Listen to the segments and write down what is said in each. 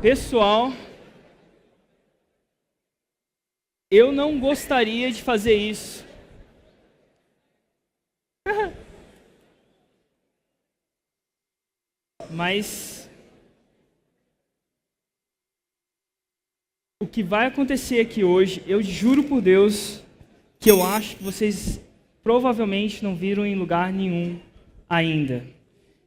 Pessoal, eu não gostaria de fazer isso. Mas o que vai acontecer aqui hoje, eu juro por Deus que eu acho que vocês provavelmente não viram em lugar nenhum ainda.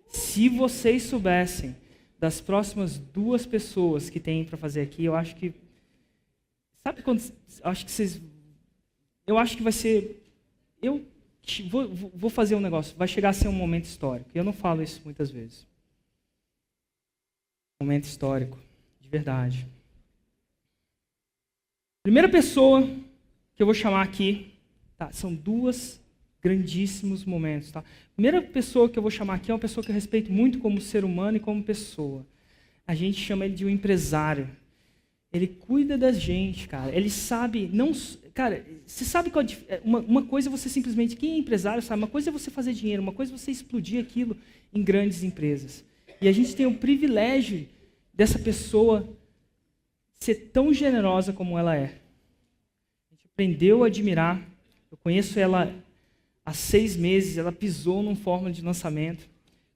Se vocês soubessem das próximas 2 pessoas que tem para fazer aqui, eu acho que... Sabe quando... Eu acho que vai ser... Eu vou fazer um negócio, vai chegar a ser um momento histórico. Eu não falo isso muitas vezes. Momento histórico, de verdade. Primeira pessoa que eu vou chamar aqui, tá? São 2 grandíssimos momentos, tá? Primeira pessoa que eu vou chamar aqui é uma pessoa que eu respeito muito como ser humano e como pessoa. A gente chama ele de um empresário. Ele cuida da gente, cara. Ele sabe, não, cara, você sabe qual uma coisa é você simplesmente, quem é empresário sabe, uma coisa é você fazer dinheiro, uma coisa é você explodir aquilo em grandes empresas. E a gente tem o privilégio dessa pessoa ser tão generosa como ela é. A gente aprendeu a admirar. Eu conheço ela há 6 meses, ela pisou num fórmula de lançamento.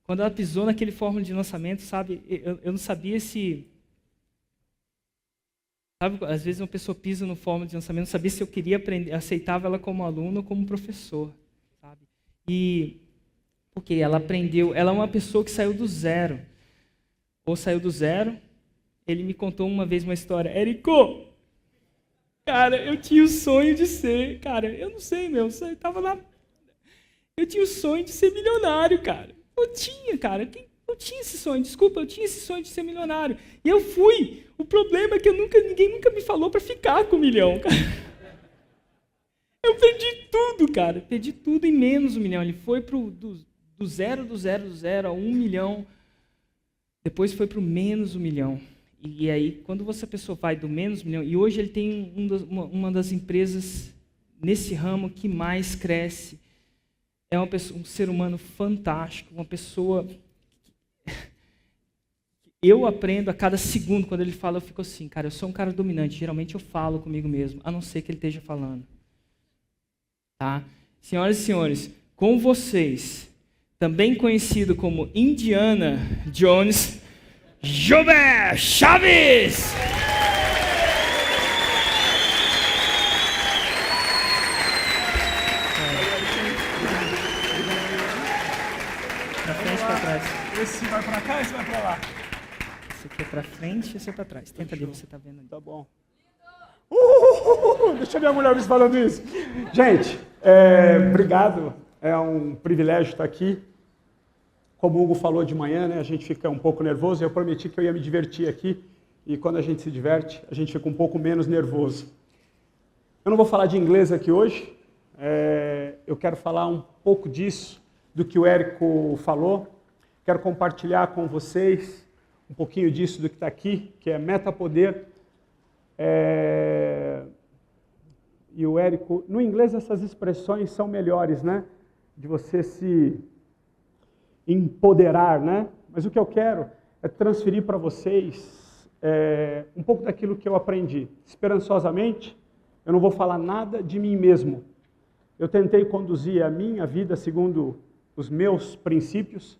Quando ela pisou naquele fórmula de lançamento, sabe, eu não sabia se... Sabe, às vezes uma pessoa pisa no fórmula de lançamento, não sabia se eu queria aprender, aceitava ela como aluno ou como professor, sabe? E porque ela aprendeu, ela é uma pessoa que saiu do zero. Ou saiu do zero, ele me contou uma vez uma história. Érico, cara, eu tinha o sonho de ser, cara, eu não sei, meu, eu tinha o sonho de ser milionário, cara. Eu tinha, cara, eu tinha esse sonho, desculpa, eu tinha esse sonho de ser milionário. E eu fui. O problema é que ninguém nunca me falou para ficar com 1 milhão, cara. Eu perdi tudo, cara. Perdi tudo em menos 1 milhão. Ele foi do zero a 1 milhão. Depois foi para o menos 1 milhão. E aí, quando essa pessoa vai do menos 1 milhão... E hoje ele tem uma das empresas nesse ramo que mais cresce. É um ser humano fantástico, uma pessoa... Eu aprendo a cada segundo, quando ele fala, eu fico assim, cara, eu sou um cara dominante, geralmente eu falo comigo mesmo, a não ser que ele esteja falando. Tá? Senhoras e senhores, com vocês, também conhecido como Indiana Jones, Jober Chaves! Pra frente, pra trás. Esse vai pra cá, esse vai pra lá. Esse aqui é pra frente e esse é pra trás. Tenta ali, você tá vendo ali. Tá bom. Deixa minha mulher me falando isso. Gente, obrigado. É um privilégio estar aqui. Como o Hugo falou de manhã, né, a gente fica um pouco nervoso. Eu prometi que eu ia me divertir aqui. E quando a gente se diverte, a gente fica um pouco menos nervoso. Eu não vou falar de inglês aqui hoje. Eu quero falar um pouco disso, do que o Érico falou. Quero compartilhar com vocês um pouquinho disso do que está aqui, que é metapoder. E o Érico, no inglês essas expressões são melhores, né? De você se empoderar, né? Mas o que eu quero é transferir para vocês um pouco daquilo que eu aprendi. Esperançosamente, eu não vou falar nada de mim mesmo. Eu tentei conduzir a minha vida segundo os meus princípios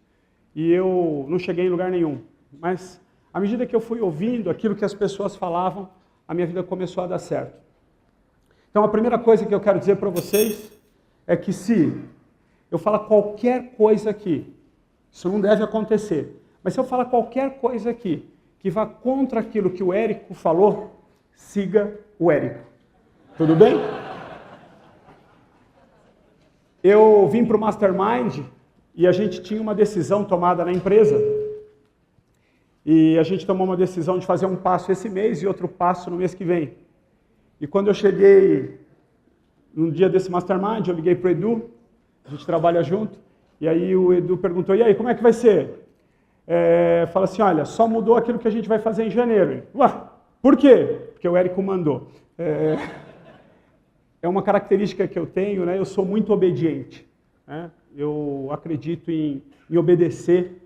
e eu não cheguei em lugar nenhum. Mas, à medida que eu fui ouvindo aquilo que as pessoas falavam, a minha vida começou a dar certo. Então, a primeira coisa que eu quero dizer para vocês é que se eu falar qualquer coisa aqui, isso não deve acontecer, mas se eu falar qualquer coisa aqui que vá contra aquilo que o Érico falou, siga o Érico. Tudo bem? Eu vim para o Mastermind e a gente tinha uma decisão tomada na empresa. E a gente tomou uma decisão de fazer um passo esse mês e outro passo no mês que vem. E quando eu cheguei num dia desse Mastermind, eu liguei para o Edu, a gente trabalha junto, e aí o Edu perguntou, e aí, como é que vai ser? Fala assim, olha, só mudou aquilo que a gente vai fazer em janeiro. Ué, por quê? Porque o Érico mandou. É uma característica que eu tenho, né? Eu sou muito obediente. Né? Eu acredito em obedecer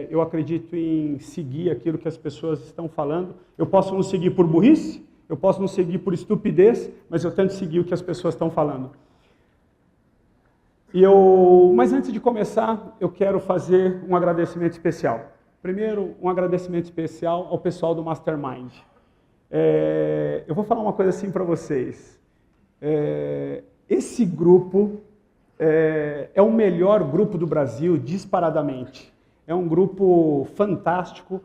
Eu acredito em seguir aquilo que as pessoas estão falando. Eu posso não seguir por burrice, eu posso não seguir por estupidez, mas eu tento seguir o que as pessoas estão falando. Mas antes de começar, eu quero fazer um agradecimento especial. Primeiro, um agradecimento especial ao pessoal do Mastermind. Eu vou falar uma coisa assim para vocês. Esse grupo é o melhor grupo do Brasil, disparadamente. É um grupo fantástico.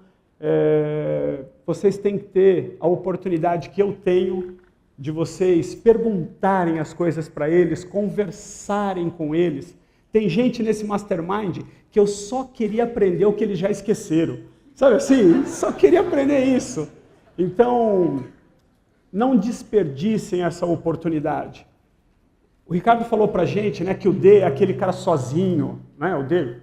Vocês têm que ter a oportunidade que eu tenho de vocês perguntarem as coisas para eles, conversarem com eles. Tem gente nesse Mastermind que eu só queria aprender o que eles já esqueceram. Sabe assim? Só queria aprender isso. Então, não desperdicem essa oportunidade. O Ricardo falou pra gente, né, que o D é aquele cara sozinho, né, o D.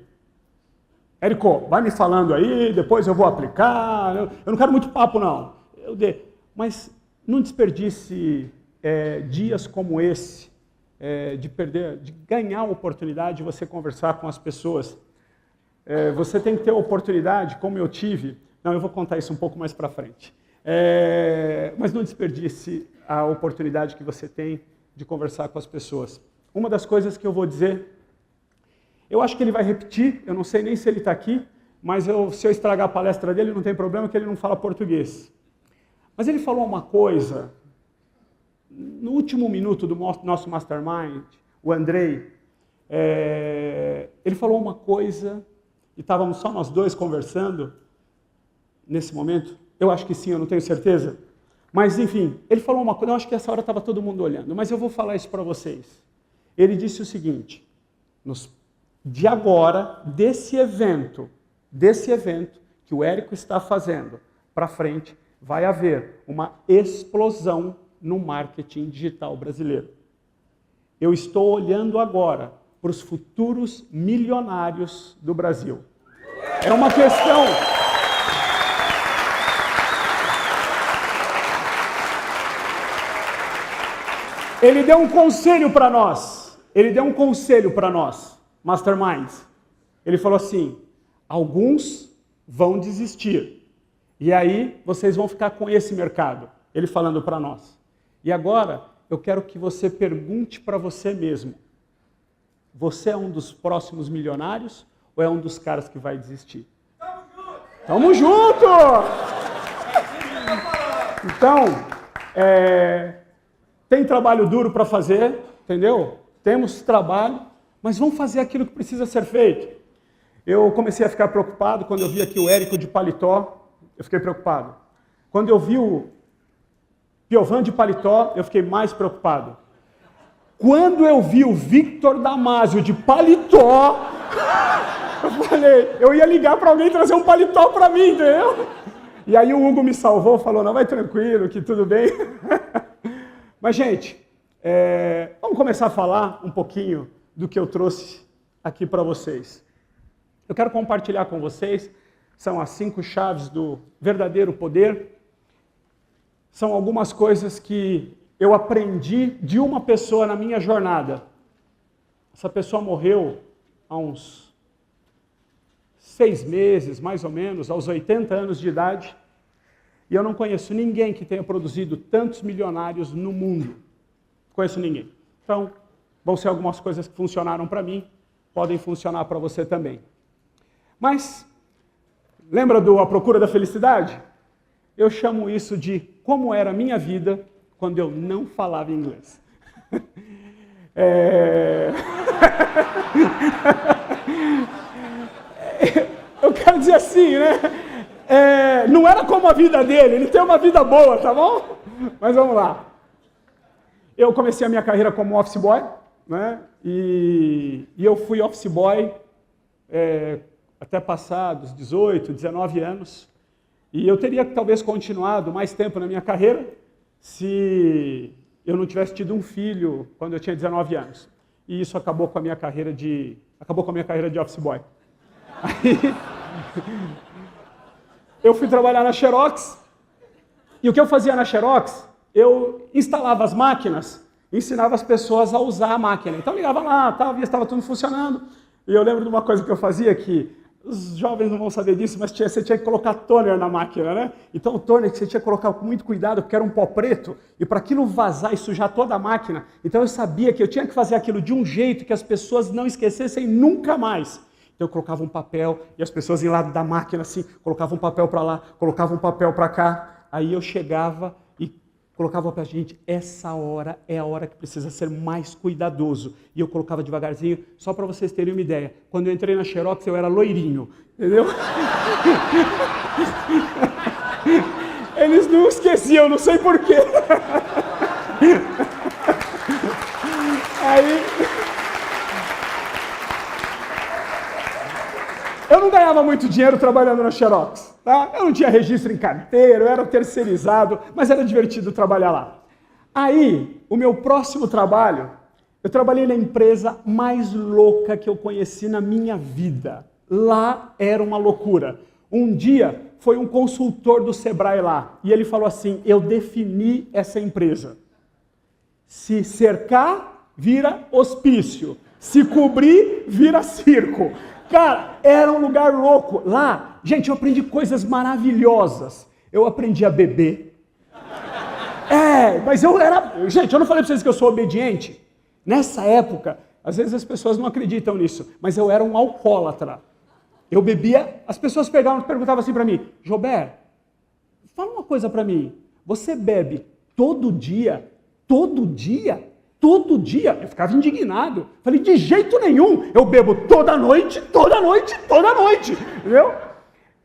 Érico, vai me falando aí, depois eu vou aplicar. Eu não quero muito papo, não. O D. Mas não desperdice dias como esse, de ganhar a oportunidade de você conversar com as pessoas. Você tem que ter a oportunidade, como eu tive. Não, eu vou contar isso um pouco mais para frente. Mas não desperdice a oportunidade que você tem de conversar com as pessoas. Uma das coisas que eu vou dizer, eu acho que ele vai repetir, eu não sei nem se ele está aqui, mas se eu estragar a palestra dele, não tem problema, que ele não fala português. Mas ele falou uma coisa, no último minuto do nosso Mastermind, o Andrei, ele falou uma coisa, e estávamos só nós dois conversando, nesse momento, eu acho que sim, eu não tenho certeza, mas enfim, ele falou uma coisa, eu acho que essa hora estava todo mundo olhando, mas eu vou falar isso para vocês. Ele disse o seguinte, de agora, desse evento que o Érico está fazendo para frente, vai haver uma explosão no marketing digital brasileiro. Eu estou olhando agora para os futuros milionários do Brasil. É uma questão... Ele deu um conselho para nós. Masterminds. Ele falou assim, alguns vão desistir. E aí, vocês vão ficar com esse mercado. Ele falando para nós. E agora, eu quero que você pergunte para você mesmo. Você é um dos próximos milionários ou é um dos caras que vai desistir? Tamo junto! Então, tem trabalho duro para fazer, entendeu? Temos trabalho, mas vamos fazer aquilo que precisa ser feito. Eu comecei a ficar preocupado quando eu vi aqui o Érico de paletó. Eu fiquei preocupado. Quando eu vi o Piovan de paletó, eu fiquei mais preocupado. Quando eu vi o Victor Damasio de paletó, eu falei, eu ia ligar para alguém trazer um paletó para mim, entendeu? E aí o Hugo me salvou, falou, não, vai tranquilo, que tudo bem. Mas, gente, vamos começar a falar um pouquinho do que eu trouxe aqui para vocês. Eu quero compartilhar com vocês, são as 5 chaves do verdadeiro poder. São algumas coisas que eu aprendi de uma pessoa na minha jornada. Essa pessoa morreu há uns 6 meses, mais ou menos, aos 80 anos de idade. E eu não conheço ninguém que tenha produzido tantos milionários no mundo. Não conheço ninguém. Então, vão ser algumas coisas que funcionaram para mim, podem funcionar para você também. Mas, lembra do A Procura da Felicidade? Eu chamo isso de como era a minha vida quando eu não falava inglês. Eu quero dizer assim, né? Não era como a vida dele, ele tem uma vida boa, tá bom? Mas vamos lá. Eu comecei a minha carreira como office boy, né? E eu fui office boy até passar dos 18, 19 anos. E eu teria talvez continuado mais tempo na minha carreira se eu não tivesse tido um filho quando eu tinha 19 anos. E isso acabou com a minha carreira de office boy. Aí, eu fui trabalhar na Xerox. E o que eu fazia na Xerox? Eu instalava as máquinas, ensinava as pessoas a usar a máquina. Então ligava lá, via se estava tudo funcionando. E eu lembro de uma coisa que eu fazia que Os jovens não vão saber disso, mas você tinha que colocar toner na máquina, né? Então o toner que você tinha que colocar com muito cuidado, porque era um pó preto, e para aquilo vazar e sujar toda a máquina, então eu sabia que eu tinha que fazer aquilo de um jeito que as pessoas não esquecessem nunca mais. Então eu colocava um papel, e as pessoas iam lá da máquina assim, colocavam um papel para lá, colocavam um papel para cá, aí eu chegava e colocava para a gente, essa hora é a hora que precisa ser mais cuidadoso. E eu colocava devagarzinho, só para vocês terem uma ideia. Quando eu entrei na Xerox, eu era loirinho, entendeu? Eles não esqueciam, não sei porquê. Aí... eu não ganhava muito dinheiro trabalhando na Xerox, tá? Eu não tinha registro em carteira, eu era terceirizado, mas era divertido trabalhar lá. Aí, o meu próximo trabalho, eu trabalhei na empresa mais louca que eu conheci na minha vida. Lá era uma loucura. Um dia, foi um consultor do Sebrae lá, e ele falou assim, eu defini essa empresa. Se cercar, vira hospício. Se cobrir, vira circo. Cara, era um lugar louco. Lá, gente, eu aprendi coisas maravilhosas. Eu aprendi a beber. Mas eu era... gente, eu não falei pra vocês que eu sou obediente? Nessa época, às vezes as pessoas não acreditam nisso, mas eu era um alcoólatra. Eu bebia... as pessoas perguntavam assim pra mim, Jobert, fala uma coisa pra mim. Você bebe todo dia? Todo dia? Todo dia, eu ficava indignado. Falei, de jeito nenhum, eu bebo toda noite, toda noite, toda noite. Entendeu?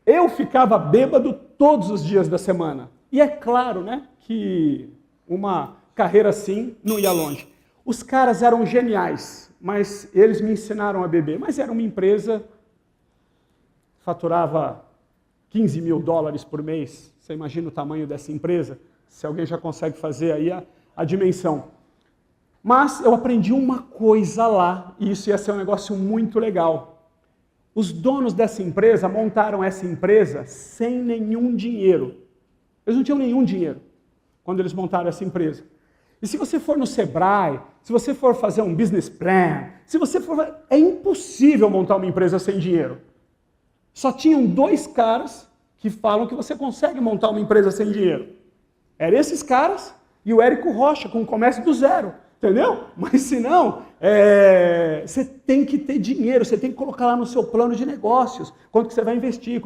Eu ficava bêbado todos os dias da semana. E é claro, né, que uma carreira assim não ia longe. Os caras eram geniais, mas eles me ensinaram a beber. Mas era uma empresa, faturava $15 mil por mês. Você imagina o tamanho dessa empresa? Se alguém já consegue fazer aí a dimensão. Mas eu aprendi uma coisa lá, e isso ia ser um negócio muito legal. Os donos dessa empresa montaram essa empresa sem nenhum dinheiro. Eles não tinham nenhum dinheiro quando eles montaram essa empresa. E se você for no Sebrae, se você for fazer um business plan, é impossível montar uma empresa sem dinheiro. Só tinham 2 caras que falam que você consegue montar uma empresa sem dinheiro. Eram esses caras e o Érico Rocha, com o comércio do zero. Entendeu? Mas se não, você tem que ter dinheiro, você tem que colocar lá no seu plano de negócios, quanto que você vai investir,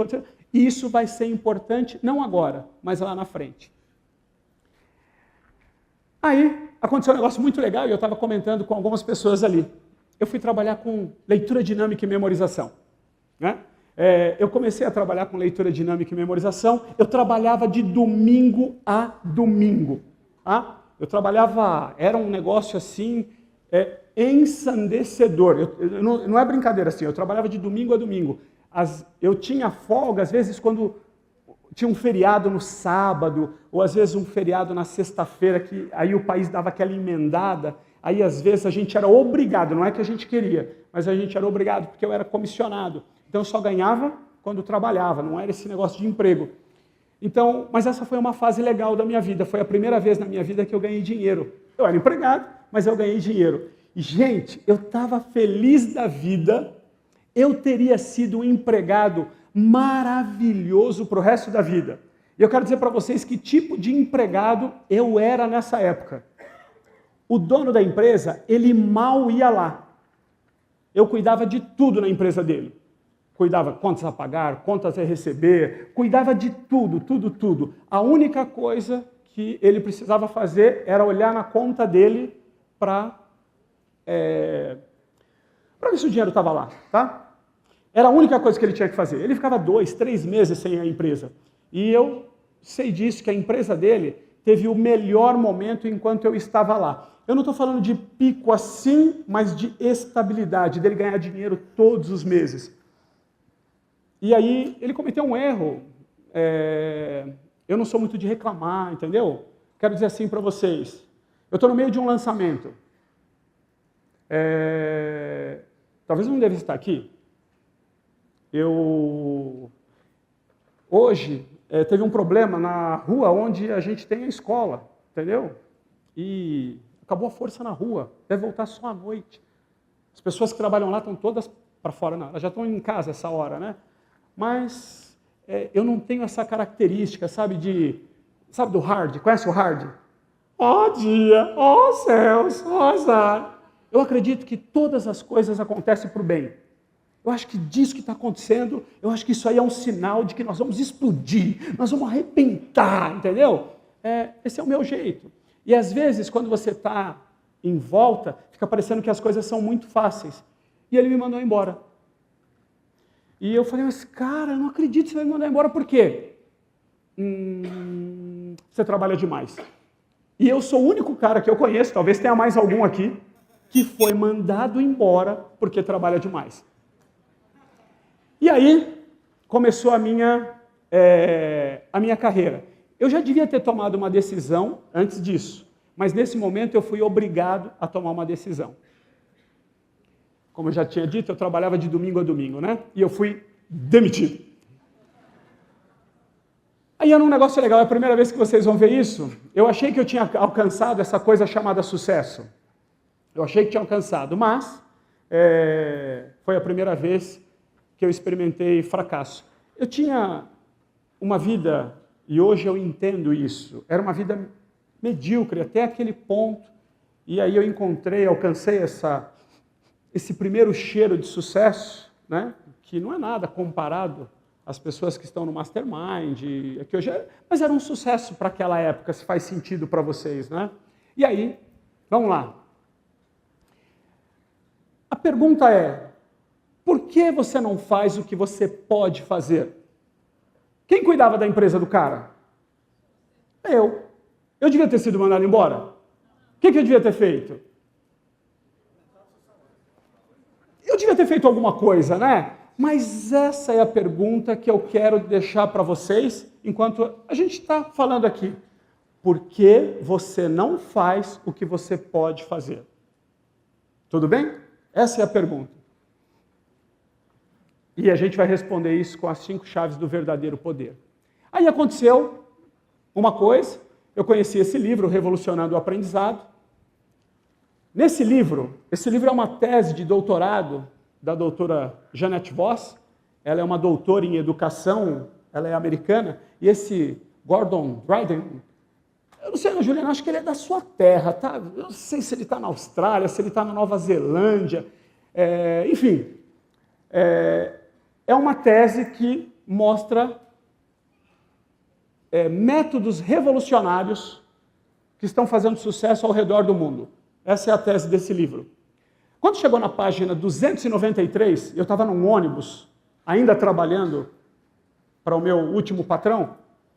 isso vai ser importante, não agora, mas lá na frente. Aí, aconteceu um negócio muito legal e eu estava comentando com algumas pessoas ali. Eu fui trabalhar com leitura dinâmica e memorização. Né? Eu comecei a trabalhar com leitura dinâmica e memorização, eu trabalhava de domingo a domingo. Tá? Eu trabalhava, era um negócio assim, ensandecedor. Não é brincadeira assim, eu trabalhava de domingo a domingo. Eu tinha folga, às vezes, quando tinha um feriado no sábado, ou às vezes um feriado na sexta-feira, que aí o país dava aquela emendada, aí às vezes a gente era obrigado, não é que a gente queria, mas a gente era obrigado, porque eu era comissionado. Então eu só ganhava quando trabalhava, não era esse negócio de emprego. Então, mas essa foi uma fase legal da minha vida, foi a primeira vez na minha vida que eu ganhei dinheiro. Eu era empregado, mas eu ganhei dinheiro. E, gente, eu estava feliz da vida, eu teria sido um empregado maravilhoso para o resto da vida. E eu quero dizer para vocês que tipo de empregado eu era nessa época. O dono da empresa, ele mal ia lá. Eu cuidava de tudo na empresa dele. Cuidava contas a pagar, contas a receber, cuidava de tudo, tudo, tudo. A única coisa que ele precisava fazer era olhar na conta dele para ver se o dinheiro estava lá, tá? Era a única coisa que ele tinha que fazer. Ele ficava 2, 3 meses sem a empresa. E eu sei disso, que a empresa dele teve o melhor momento enquanto eu estava lá. Eu não estou falando de pico assim, mas de estabilidade, dele ganhar dinheiro todos os meses. E aí, ele cometeu um erro. Eu não sou muito de reclamar, entendeu? Quero dizer assim para vocês. Eu estou no meio de um lançamento. Talvez eu não devesse estar aqui. Hoje, teve um problema na rua onde a gente tem a escola, entendeu? E acabou a força na rua, deve voltar só à noite. As pessoas que trabalham lá estão todas para fora, não. Elas já estão em casa essa hora, né? Mas eu não tenho essa característica, sabe do hard? Conhece o hard? Ó dia, ó céus, ó azar. Eu acredito que todas as coisas acontecem para o bem. Eu acho que disso que está acontecendo, eu acho que isso aí é um sinal de que nós vamos explodir, nós vamos arrebentar, entendeu? Esse é o meu jeito. E às vezes, quando você está em volta, fica parecendo que as coisas são muito fáceis. E ele me mandou embora. E eu falei, mas cara, eu não acredito que você vai me mandar embora, por quê? Você trabalha demais. E eu sou o único cara que eu conheço, talvez tenha mais algum aqui, que foi mandado embora porque trabalha demais. E aí começou a minha carreira. Eu já devia ter tomado uma decisão antes disso, mas nesse momento eu fui obrigado a tomar uma decisão. Como eu já tinha dito, eu trabalhava de domingo a domingo, né? E eu fui demitido. Aí era um negócio legal, é a primeira vez que vocês vão ver isso. Eu achei que eu tinha alcançado essa coisa chamada sucesso. Eu achei que tinha alcançado, mas foi a primeira vez que eu experimentei fracasso. Eu tinha uma vida, e hoje eu entendo isso, era uma vida medíocre até aquele ponto, e aí eu alcancei esse primeiro cheiro de sucesso, né? Que não é nada comparado às pessoas que estão no Mastermind, que hoje mas era um sucesso para aquela época, se faz sentido para vocês, né? E aí, vamos lá. A pergunta é, por que você não faz o que você pode fazer? Quem cuidava da empresa do cara? Eu. Eu devia ter sido mandado embora? O que eu devia ter feito? Eu devia ter feito alguma coisa, né? Mas essa é a pergunta que eu quero deixar para vocês, enquanto a gente está falando aqui. Por que você não faz o que você pode fazer? Tudo bem? Essa é a pergunta. E a gente vai responder isso com as 5 chaves do verdadeiro poder. Aí aconteceu uma coisa, eu conheci esse livro, Revolucionando o Aprendizado. Esse livro é uma tese de doutorado da doutora Jeanette Voss. Ela é uma doutora em educação, ela é americana, e esse Gordon Dryden, eu não sei, Juliana, acho que ele é da sua terra, tá? Eu não sei se ele está na Austrália, se ele está na Nova Zelândia, enfim. É uma tese que mostra métodos revolucionários que estão fazendo sucesso ao redor do mundo. Essa é a tese desse livro. Quando chegou na página 293, eu estava num ônibus, ainda trabalhando para o meu último patrão,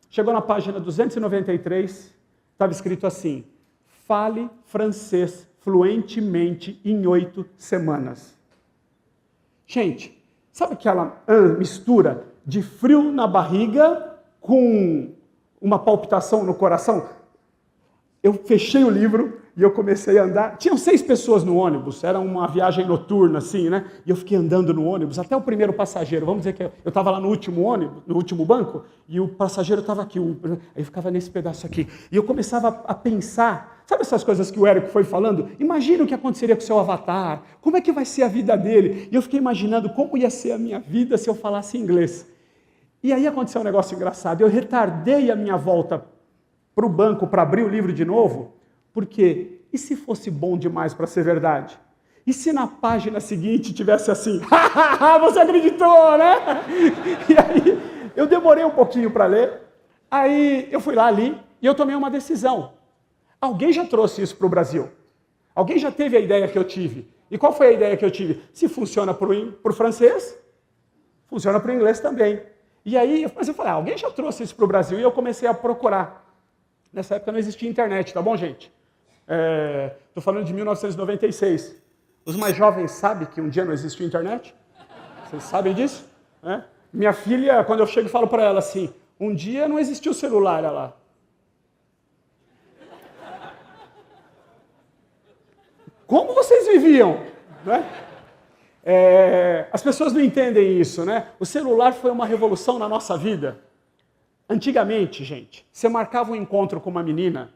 chegou na página 293, estava escrito assim, fale francês fluentemente em 8 semanas. Gente, sabe aquela mistura de frio na barriga com uma palpitação no coração? Eu fechei o livro e eu comecei a andar. Tinham 6 pessoas no ônibus, era uma viagem noturna, assim, né? E eu fiquei andando no ônibus, até o primeiro passageiro. Vamos dizer que eu estava lá no último ônibus, no último banco, e o passageiro estava aqui. Aí eu ficava nesse pedaço aqui. E eu começava a pensar, sabe essas coisas que o Érico foi falando? Imagina o que aconteceria com o seu avatar, como é que vai ser a vida dele? E eu fiquei imaginando como ia ser a minha vida se eu falasse inglês. E aí aconteceu um negócio engraçado. Eu retardei a minha volta para o banco para abrir o livro de novo, porque e se fosse bom demais para ser verdade? E se na página seguinte tivesse assim, você acreditou, né? E aí eu demorei um pouquinho para ler, aí eu fui lá ali e eu tomei uma decisão. Alguém já trouxe isso para o Brasil? Alguém já teve a ideia que eu tive? E qual foi a ideia que eu tive? Se funciona para o francês, funciona para o inglês também. E aí, mas eu falei, alguém já trouxe isso para o Brasil? E eu comecei a procurar. Nessa época não existia internet, tá bom, gente? Estou falando de 1996. Os mais jovens sabem que um dia não existiu internet? Vocês sabem disso? Minha filha, quando eu chego e falo para ela assim, um dia não existiu celular, ela... Como vocês viviam? Né? As pessoas não entendem isso, né? O celular foi uma revolução na nossa vida. Antigamente, gente, você marcava um encontro com uma menina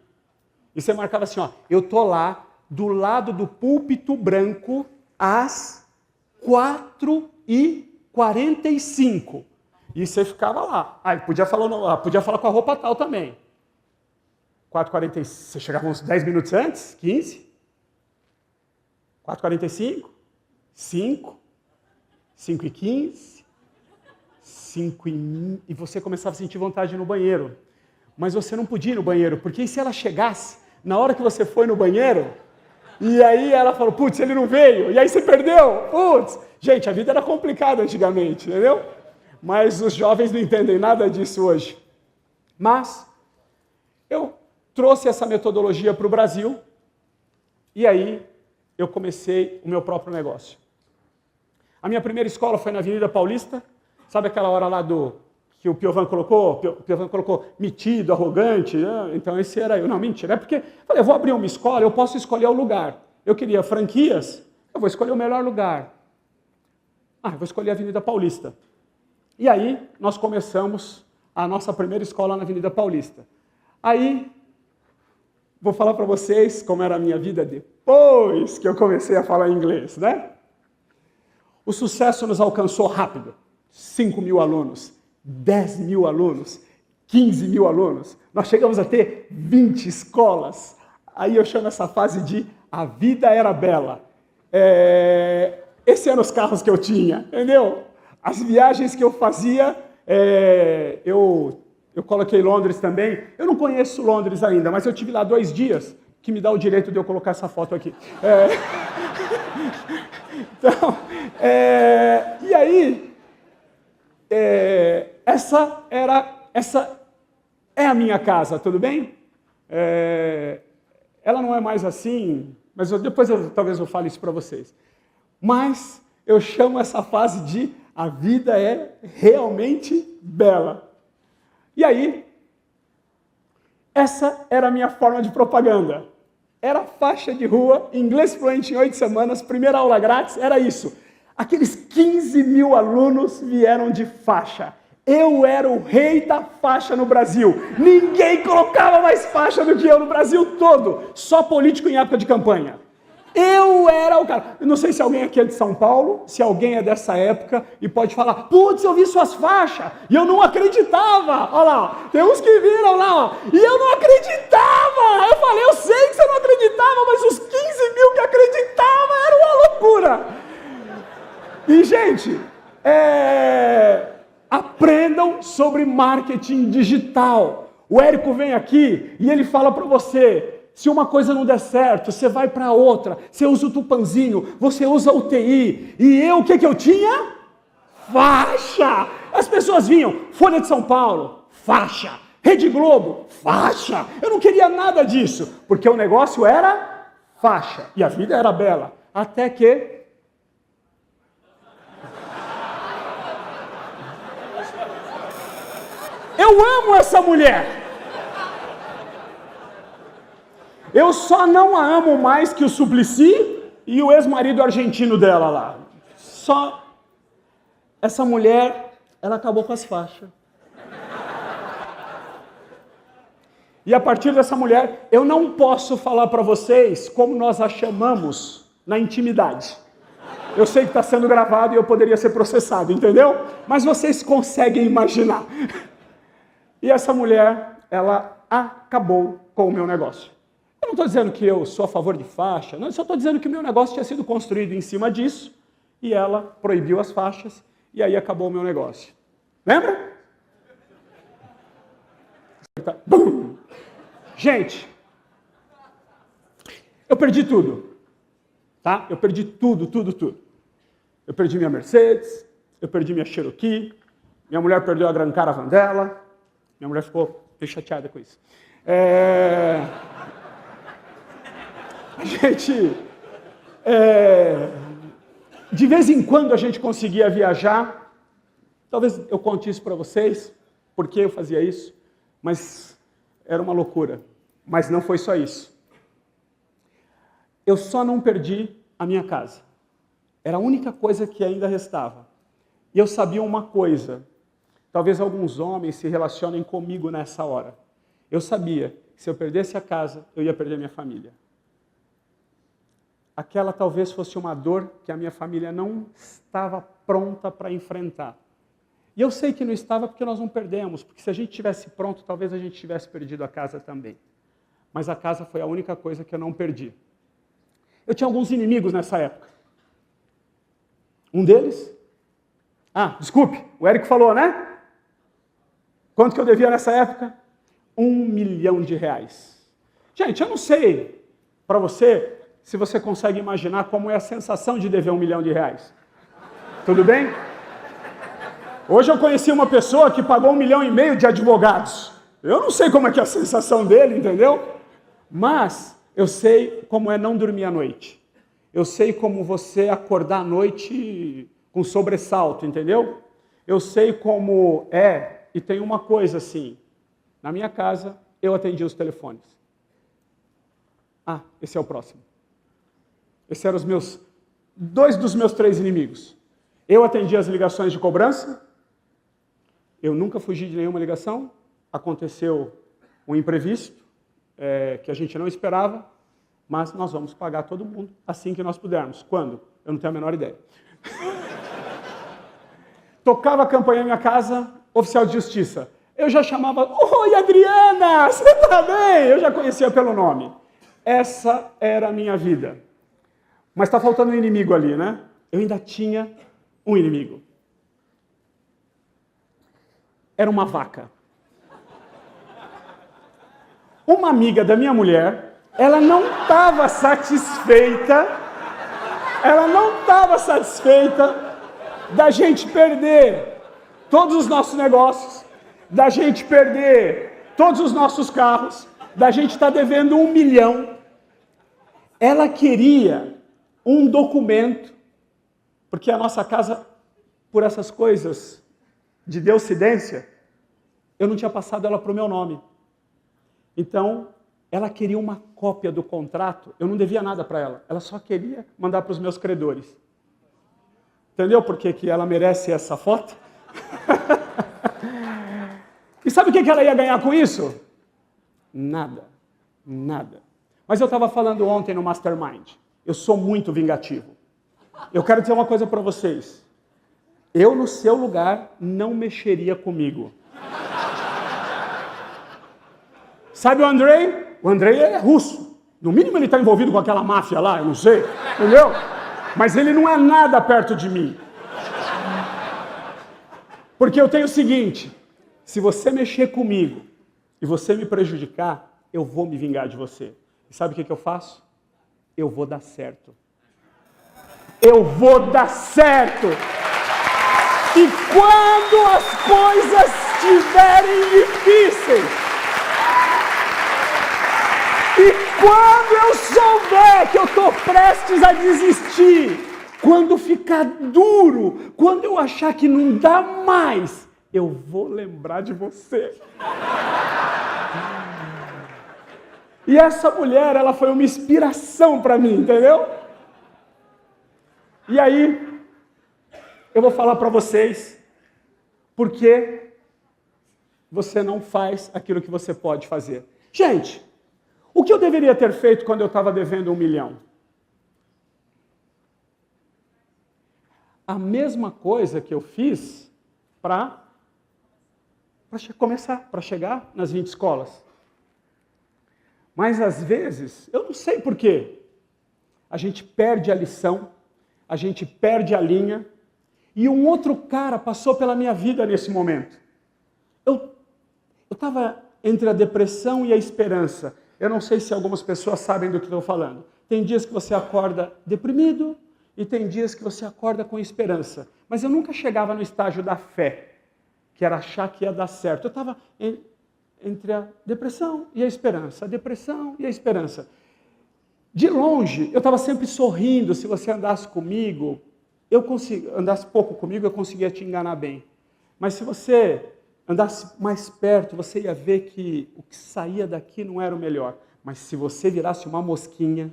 e você marcava assim, ó, eu tô lá do lado do púlpito branco às 4h45. E você ficava lá. Aí podia falar com a roupa tal também. 4h45, você chegava uns 10 minutos antes? 15? 4h45? 5? 5h15? 5h... E você começava a sentir vontade de ir no banheiro. Mas você não podia ir no banheiro, porque e se ela chegasse, na hora que você foi no banheiro, e aí ela falou, putz, ele não veio, e aí você perdeu, putz. Gente, a vida era complicada antigamente, entendeu? Mas os jovens não entendem nada disso hoje. Mas eu trouxe essa metodologia para o Brasil, e aí eu comecei o meu próprio negócio. A minha primeira escola foi na Avenida Paulista, sabe aquela hora lá que o Piovan colocou? O Piovan colocou metido, arrogante, então esse era eu. Não, mentira, é porque eu falei, eu vou abrir uma escola, eu posso escolher o lugar. Eu queria franquias, eu vou escolher o melhor lugar. Eu vou escolher a Avenida Paulista. E aí nós começamos a nossa primeira escola na Avenida Paulista. Aí, vou falar para vocês como era a minha vida depois que eu comecei a falar inglês, né? O sucesso nos alcançou rápido. 5.000 alunos, 10.000 alunos, 15.000 alunos. Nós chegamos a ter 20 escolas. Aí eu chamo essa fase de a vida era bela. Esses eram os carros que eu tinha, entendeu? As viagens que eu fazia, eu coloquei Londres também. Eu não conheço Londres ainda, mas eu tive lá 2 dias, que me dá o direito de eu colocar essa foto aqui. Então, e aí, essa é a minha casa, tudo bem? Ela não é mais assim, mas talvez eu fale isso para vocês. Mas eu chamo essa fase de a vida é realmente bela. E aí, essa era a minha forma de propaganda. Era faixa de rua, inglês fluente em 8 semanas, primeira aula grátis, era isso. Aqueles 15.000 alunos vieram de faixa. Eu era o rei da faixa no Brasil. Ninguém colocava mais faixa do que eu no Brasil todo. Só político em época de campanha. Eu era o cara. Eu não sei se alguém aqui é de São Paulo, se alguém é dessa época e pode falar, putz, eu vi suas faixas e eu não acreditava. Olha lá, tem uns que viram lá, ó, e eu não acreditava. Eu falei, eu sei que você não acreditava, mas os 15.000 que acreditavam era uma loucura. E, gente, aprendam sobre marketing digital. O Érico vem aqui e ele fala para você, se uma coisa não der certo, você vai para outra, você usa o Tupanzinho, você usa o TI. E eu, o que eu tinha? Faixa! As pessoas vinham, Folha de São Paulo, faixa. Rede Globo, faixa. Eu não queria nada disso, porque o negócio era faixa. E a vida era bela. Até que... Eu amo essa mulher! Eu só não a amo mais que o Suplicy e o ex-marido argentino dela lá. Só essa mulher, ela acabou com as faixas. E a partir dessa mulher, eu não posso falar para vocês como nós a chamamos na intimidade. Eu sei que está sendo gravado e eu poderia ser processado, entendeu? Mas vocês conseguem imaginar. E essa mulher, ela acabou com o meu negócio. Eu não estou dizendo que eu sou a favor de faixa, não, eu só estou dizendo que o meu negócio tinha sido construído em cima disso, e ela proibiu as faixas, e aí acabou o meu negócio. Lembra? Bum! Gente, eu perdi tudo, tá? Eu perdi tudo. Eu perdi minha Mercedes, eu perdi minha Cherokee, minha mulher perdeu a Gran Caravan dela, minha mulher ficou meio chateada com isso. A gente, de vez em quando a gente conseguia viajar, talvez eu conte isso para vocês, porque eu fazia isso, mas era uma loucura. Mas não foi só isso. Eu só não perdi a minha casa. Era a única coisa que ainda restava. E eu sabia uma coisa, talvez alguns homens se relacionem comigo nessa hora. Eu sabia que se eu perdesse a casa, eu ia perder minha família. aquela talvez fosse uma dor que a minha família não estava pronta para enfrentar. E eu sei que não estava porque nós não perdemos, porque se a gente tivesse pronto, talvez a gente tivesse perdido a casa também. Mas a casa foi a única coisa que eu não perdi. Eu tinha alguns inimigos nessa época. Um deles... desculpe, o Érico falou, né? Quanto que eu devia nessa época? R$1 milhão. Gente, eu não sei para você, se você consegue imaginar como é a sensação de dever R$1 milhão. Tudo bem? Hoje eu conheci uma pessoa que pagou 1,5 milhão de advogados. Eu não sei como é que é a sensação dele, entendeu? Mas eu sei como é não dormir à noite. Eu sei como você acordar à noite com sobressalto, entendeu? Eu sei como é, e tem uma coisa assim, na minha casa eu atendi os telefones. Esse é o próximo. Esses eram dois dos meus 3 inimigos. Eu atendi as ligações de cobrança, eu nunca fugi de nenhuma ligação, aconteceu um imprevisto, que a gente não esperava, mas nós vamos pagar todo mundo assim que nós pudermos. Quando? Eu não tenho a menor ideia. Tocava a campainha na minha casa, oficial de justiça. Eu já chamava, oi Adriana, você está bem? Eu já conhecia pelo nome. Essa era a minha vida. Mas está faltando um inimigo ali, né? Eu ainda tinha um inimigo. Era uma vaca. Uma amiga da minha mulher, ela não estava satisfeita da gente perder todos os nossos negócios, da gente perder todos os nossos carros, da gente estar devendo 1 milhão. Ela queria um documento, porque a nossa casa, por essas coisas de deucidência, eu não tinha passado ela para o meu nome. Então, ela queria uma cópia do contrato, eu não devia nada para ela, ela só queria mandar para os meus credores. Entendeu por que ela merece essa foto? E sabe o que ela ia ganhar com isso? Nada. Mas eu estava falando ontem no Mastermind, eu sou muito vingativo. Eu quero dizer uma coisa para vocês. Eu, no seu lugar, não mexeria comigo. Sabe o Andrei? O Andrei é russo. No mínimo ele está envolvido com aquela máfia lá, eu não sei. Entendeu? Mas ele não é nada perto de mim. Porque eu tenho o seguinte, se você mexer comigo e você me prejudicar, eu vou me vingar de você. E sabe o que eu faço? Eu vou dar certo. Eu vou dar certo. E quando as coisas estiverem difíceis, e quando eu souber que eu estou prestes a desistir, quando ficar duro, quando eu achar que não dá mais, eu vou lembrar de você. E essa mulher, ela foi uma inspiração para mim, entendeu? E aí, eu vou falar para vocês por que você não faz aquilo que você pode fazer. Gente, o que eu deveria ter feito quando eu estava devendo 1 milhão? A mesma coisa que eu fiz para começar, para chegar nas 20 escolas. Mas às vezes, eu não sei por quê, a gente perde a lição, a gente perde a linha, e um outro cara passou pela minha vida nesse momento. Eu estava entre a depressão e a esperança. Eu não sei se algumas pessoas sabem do que estou falando. Tem dias que você acorda deprimido e tem dias que você acorda com esperança. Mas eu nunca chegava no estágio da fé, que era achar que ia dar certo. Eu estava entre a depressão e a esperança. A depressão e a esperança. De longe, eu estava sempre sorrindo. Se você andasse comigo, andasse pouco comigo, eu conseguia te enganar bem. Mas se você andasse mais perto, você ia ver que o que saía daqui não era o melhor. Mas se você virasse uma mosquinha,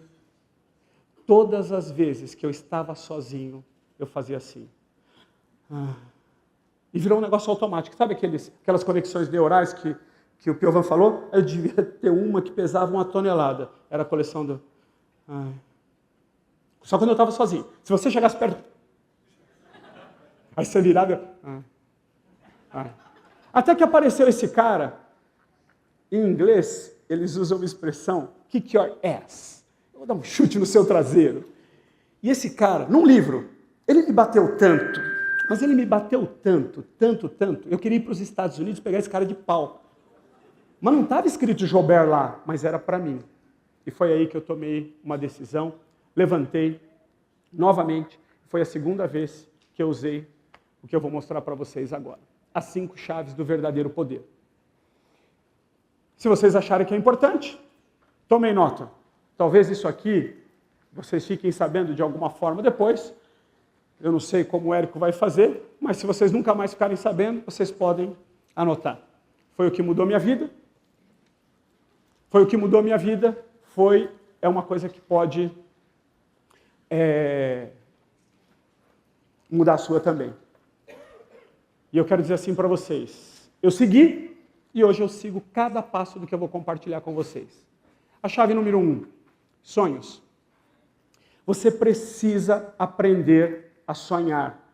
todas as vezes que eu estava sozinho, eu fazia assim. E virou um negócio automático. Sabe aquelas conexões neurais que o Piovan falou? Eu devia ter uma que pesava 1 tonelada. Era a coleção do... Só quando eu estava sozinho. Se você chegasse perto... Aí você virava... Até que apareceu esse cara. Em inglês, eles usam uma expressão, kick your ass. Eu vou dar um chute no seu traseiro. E esse cara, num livro, ele me bateu tanto, mas ele me bateu tanto, eu queria ir para os Estados Unidos pegar esse cara de pau. Mas não estava escrito Joubert lá, mas era para mim. E foi aí que eu tomei uma decisão, levantei novamente. Foi a segunda vez que eu usei o que eu vou mostrar para vocês agora. As 5 chaves do verdadeiro poder. Se vocês acharem que é importante, tomem nota. Talvez isso aqui, vocês fiquem sabendo de alguma forma depois. Eu não sei como o Érico vai fazer, mas se vocês nunca mais ficarem sabendo, vocês podem anotar. Foi o que mudou minha vida. Foi o que mudou minha vida. É uma coisa que pode mudar a sua também. E eu quero dizer assim para vocês. Eu segui e hoje eu sigo cada passo do que eu vou compartilhar com vocês. A chave número 1, sonhos. Você precisa aprender a sonhar.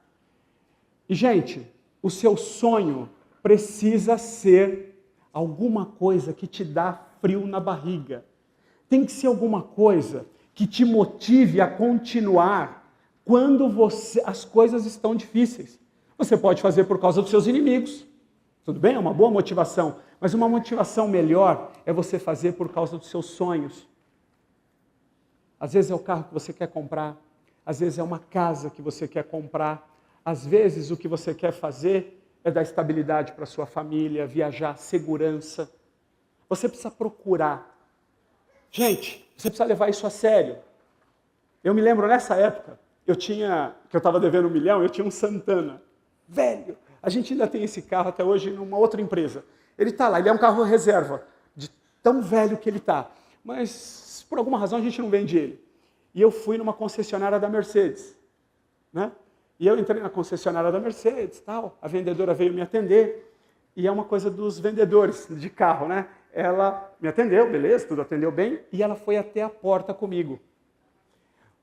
E, gente, o seu sonho precisa ser alguma coisa que te dá frio na barriga. Tem que ser alguma coisa que te motive a continuar quando as coisas estão difíceis. Você pode fazer por causa dos seus inimigos. Tudo bem? É uma boa motivação. Mas uma motivação melhor é você fazer por causa dos seus sonhos. Às vezes é o carro que você quer comprar. Às vezes é uma casa que você quer comprar. Às vezes o que você quer fazer é dar estabilidade para sua família, viajar, segurança. Você precisa procurar. Gente, você precisa levar isso a sério. Eu me lembro nessa época, que eu estava devendo 1 milhão, eu tinha um Santana. Velho, a gente ainda tem esse carro até hoje numa outra empresa. Ele está lá, ele é um carro reserva, de tão velho que ele está. Mas, por alguma razão, a gente não vende ele. E eu fui numa concessionária da Mercedes. Né? E eu entrei na concessionária da Mercedes, tal. A vendedora veio me atender. E é uma coisa dos vendedores de carro, né? Ela me atendeu, beleza, tudo atendeu bem. E ela foi até a porta comigo.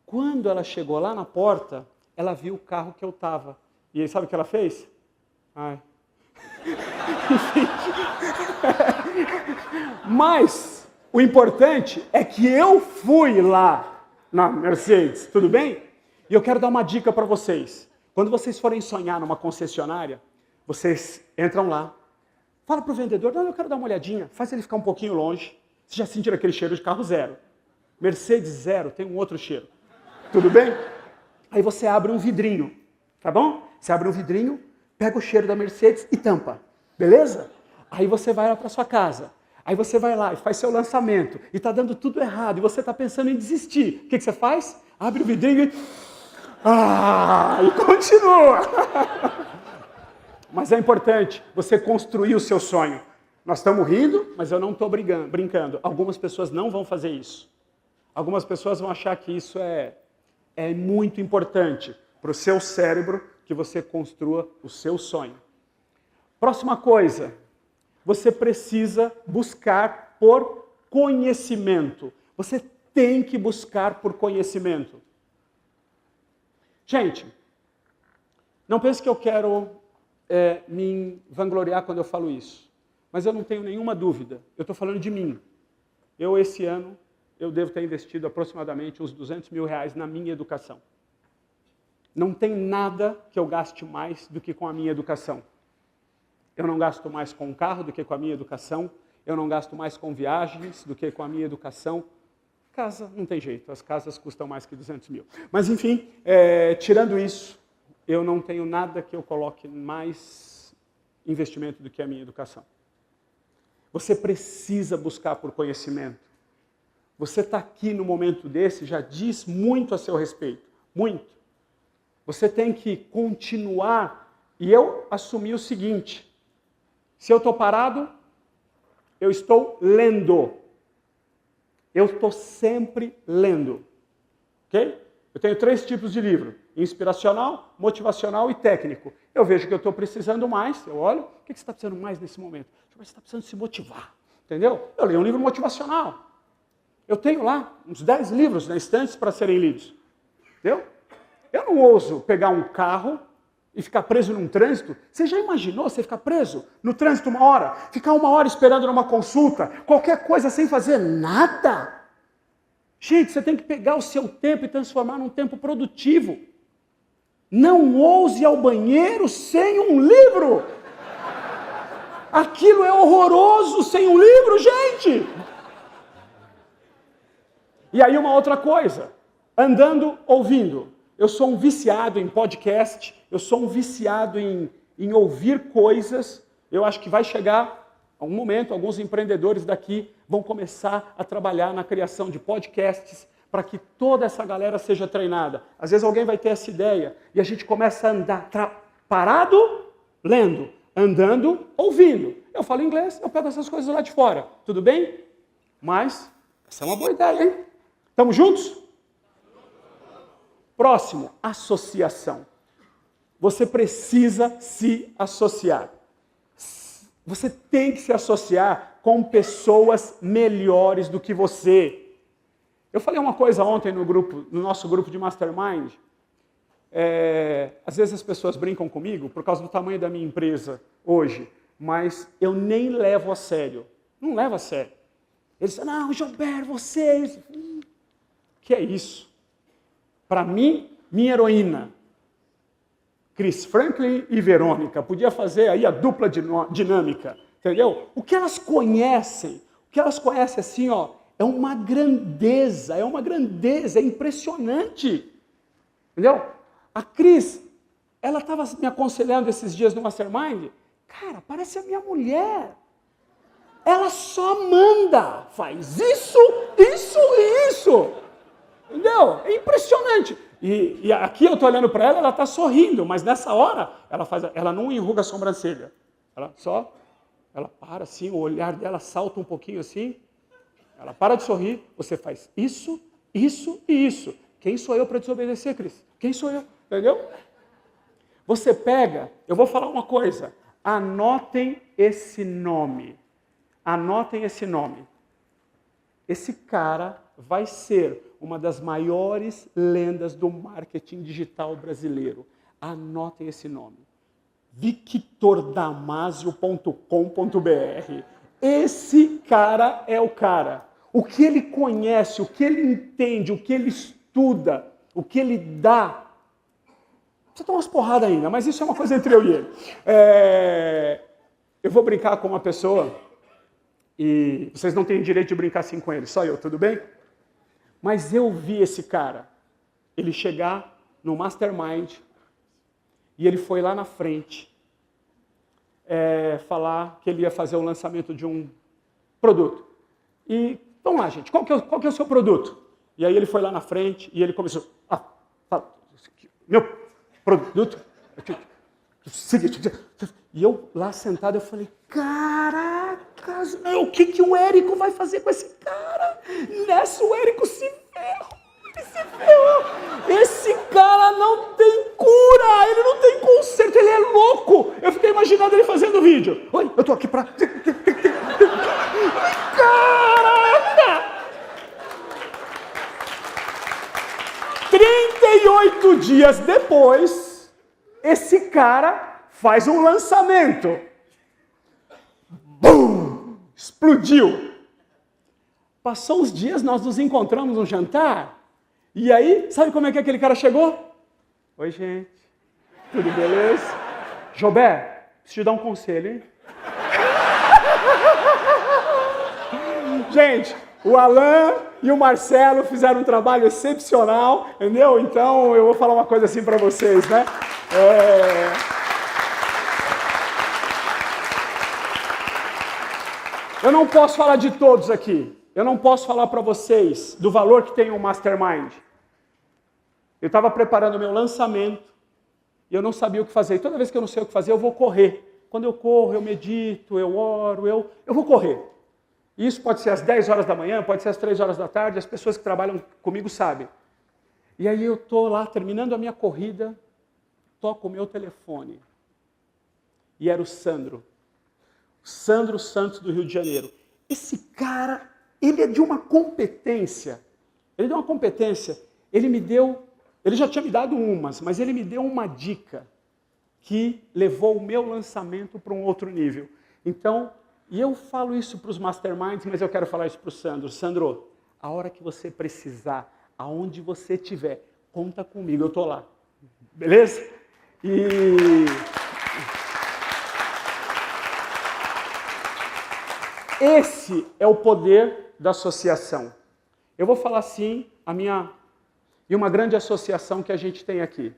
Quando ela chegou lá na porta, ela viu o carro que eu estava. E aí, sabe o que ela fez? Mas o importante é que eu fui lá na Mercedes, tudo bem? E eu quero dar uma dica para vocês. Quando vocês forem sonhar numa concessionária, vocês entram lá, fala para o vendedor, não, eu quero dar uma olhadinha, faz ele ficar um pouquinho longe. Vocês já sentiram aquele cheiro de carro zero. Mercedes zero tem um outro cheiro. Tudo bem? Aí você abre um vidrinho, tá bom? Você abre um vidrinho, pega o cheiro da Mercedes e tampa, beleza? Aí você vai lá para sua casa, aí você vai lá e faz seu lançamento, e está dando tudo errado, e você está pensando em desistir. O que você faz? Abre o vidrinho e... e continua! Mas é importante você construir o seu sonho. Nós estamos rindo, mas eu não estou brincando. Algumas pessoas não vão fazer isso. Algumas pessoas vão achar que isso é muito importante para o seu cérebro, que você construa o seu sonho. Próxima coisa, você precisa buscar por conhecimento. Você tem que buscar por conhecimento. Gente, não pense que eu quero me vangloriar quando eu falo isso, mas eu não tenho nenhuma dúvida. Eu estou falando de mim. Esse ano, eu devo ter investido aproximadamente uns R$200 mil na minha educação. Não tem nada que eu gaste mais do que com a minha educação. Eu não gasto mais com um carro do que com a minha educação. Eu não gasto mais com viagens do que com a minha educação. Casa, não tem jeito, as casas custam mais que 200 mil. Mas, enfim, tirando isso, eu não tenho nada que eu coloque mais investimento do que a minha educação. Você precisa buscar por conhecimento. Você está aqui no momento desse, já diz muito a seu respeito, muito. Você tem que continuar, e eu assumi o seguinte, se eu estou parado, eu estou lendo. Eu estou sempre lendo, ok? Eu tenho 3 tipos de livro, inspiracional, motivacional e técnico. Eu vejo que eu estou precisando mais, eu olho, o que você está precisando mais nesse momento? Você está precisando se motivar, entendeu? Eu leio um livro motivacional. Eu tenho lá uns 10 livros na estante para serem lidos. Entendeu? Eu não ouso pegar um carro e ficar preso num trânsito. Você já imaginou você ficar preso no trânsito 1 hora? Ficar 1 hora esperando numa consulta, qualquer coisa sem fazer nada? Gente, você tem que pegar o seu tempo e transformar num tempo produtivo. Não ouse ir ao banheiro sem um livro. Aquilo é horroroso sem um livro, gente. E aí uma outra coisa, andando, ouvindo. Eu sou um viciado em podcast, eu sou um viciado em ouvir coisas. Eu acho que vai chegar um momento, alguns empreendedores daqui vão começar a trabalhar na criação de podcasts para que toda essa galera seja treinada. Às vezes alguém vai ter essa ideia e a gente começa a andar parado, lendo, andando, ouvindo. Eu falo inglês, eu pego essas coisas lá de fora. Tudo bem? Mas essa é uma boa ideia, hein? Estamos juntos? Próximo, associação. Você precisa se associar. Você tem que se associar com pessoas melhores do que você. Eu falei uma coisa ontem no nosso grupo de Mastermind. Às vezes as pessoas brincam comigo por causa do tamanho da minha empresa hoje, mas eu nem levo a sério. Não levo a sério. Eles dizem, não, Gilberto, vocês... Que é isso? Para mim, minha heroína, Chris Franklin e Verônica, podia fazer aí a dupla dinâmica, entendeu? O que elas conhecem assim, ó, é uma grandeza, é impressionante, entendeu? A Cris, ela estava me aconselhando esses dias no Mastermind, cara, parece a minha mulher, ela só manda, faz isso, isso e isso. Entendeu? É impressionante. E aqui eu estou olhando para ela, ela está sorrindo, mas nessa hora ela não enruga a sobrancelha. Ela para assim, o olhar dela salta um pouquinho assim, ela para de sorrir, você faz isso, isso e isso. Quem sou eu para desobedecer, Cris? Quem sou eu? Entendeu? Você pega, eu vou falar uma coisa, anotem esse nome. Anotem esse nome. Esse cara vai ser uma das maiores lendas do marketing digital brasileiro. Anotem esse nome. victordamasio.com.br. Esse cara é o cara. O que ele conhece, o que ele entende, o que ele estuda, o que ele dá. Você toma umas porradas ainda, mas isso é uma coisa entre eu e ele. Eu vou brincar com uma pessoa e vocês não têm direito de brincar assim com ele, só eu, tudo bem? Mas eu vi esse cara, ele chegar no Mastermind e ele foi lá na frente falar que ele ia fazer o lançamento de um produto. E, vamos lá, gente, qual que é o seu produto? E aí ele foi lá na frente e ele começou, meu produto, e eu lá sentado, eu falei, caracas, o que o Érico vai fazer com esse cara? Nessa o Érico se ferrou. Esse cara não tem cura, ele não tem conserto, ele é louco. Eu fiquei imaginando ele fazendo vídeo. Oi, eu tô aqui pra... Caraca! 38 dias depois, esse cara faz um lançamento. Bum! Explodiu. Passou uns dias, nós nos encontramos no jantar. E aí, sabe como é que aquele cara chegou? Oi, gente. Tudo beleza? Jobé, preciso te dar um conselho, hein? Gente, o Alan e o Marcelo fizeram um trabalho excepcional, entendeu? Então, eu vou falar uma coisa assim para vocês, né? Eu não posso falar de todos aqui. Eu não posso falar para vocês do valor que tem um Mastermind. Eu estava preparando o meu lançamento e eu não sabia o que fazer. E toda vez que eu não sei o que fazer, eu vou correr. Quando eu corro, eu medito, eu oro, eu vou correr. Isso pode ser às 10 horas da manhã, pode ser às 3 horas da tarde, as pessoas que trabalham comigo sabem. E aí eu estou lá, terminando a minha corrida, toco o meu telefone. E era o Sandro Santos, do Rio de Janeiro. Esse cara, ele é de uma competência. Ele me deu Ele já tinha me dado umas, mas ele me deu uma dica que levou o meu lançamento para um outro nível. Então, e eu falo isso para os masterminds, mas eu quero falar isso para o Sandro. Sandro, a hora que você precisar, aonde você estiver, conta comigo, eu estou lá. Beleza? Esse é o poder da associação. Eu vou falar assim, e uma grande associação que a gente tem aqui.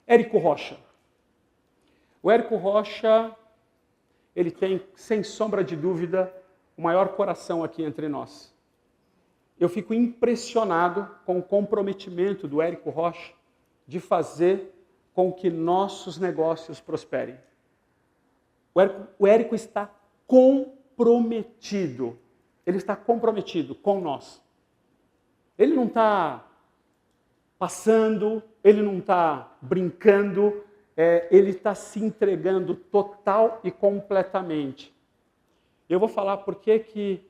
Érico Rocha. O Érico Rocha, ele tem, sem sombra de dúvida, o maior coração aqui entre nós. Eu fico impressionado com o comprometimento do Érico Rocha de fazer com que nossos negócios prosperem. O Érico está comprometido. Ele está comprometido com nós. Ele não está passando, ele não está brincando, ele está se entregando total e completamente. Eu vou falar por que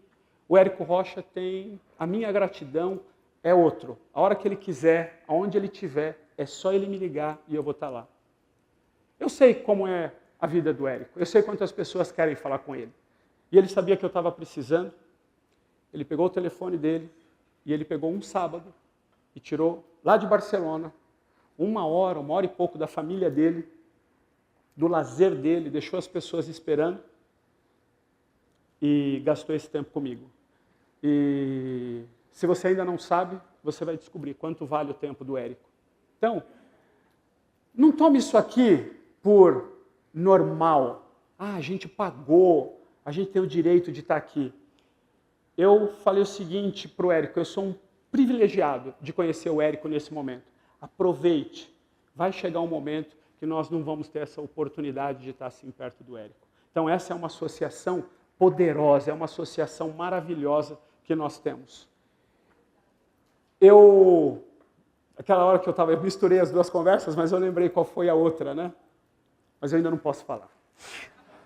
o Érico Rocha tem a minha gratidão, é outro. A hora que ele quiser, aonde ele estiver, é só ele me ligar e eu vou estar lá. Eu sei como é a vida do Érico, eu sei quantas pessoas querem falar com ele. E ele sabia que eu estava precisando, ele pegou o telefone dele e ele pegou um sábado e tirou lá de Barcelona, uma hora e pouco da família dele, do lazer dele, deixou as pessoas esperando e gastou esse tempo comigo. E se você ainda não sabe, você vai descobrir quanto vale o tempo do Érico. Então, não tome isso aqui por normal. Ah, a gente pagou, a gente tem o direito de estar aqui. Eu falei o seguinte para o Érico, eu sou um privilegiado de conhecer o Érico nesse momento. Aproveite, vai chegar um momento que nós não vamos ter essa oportunidade de estar assim perto do Érico. Então essa é uma associação poderosa, é uma associação maravilhosa que nós temos. Aquela hora que eu misturei as duas conversas, mas eu lembrei qual foi a outra, né? Mas eu ainda não posso falar.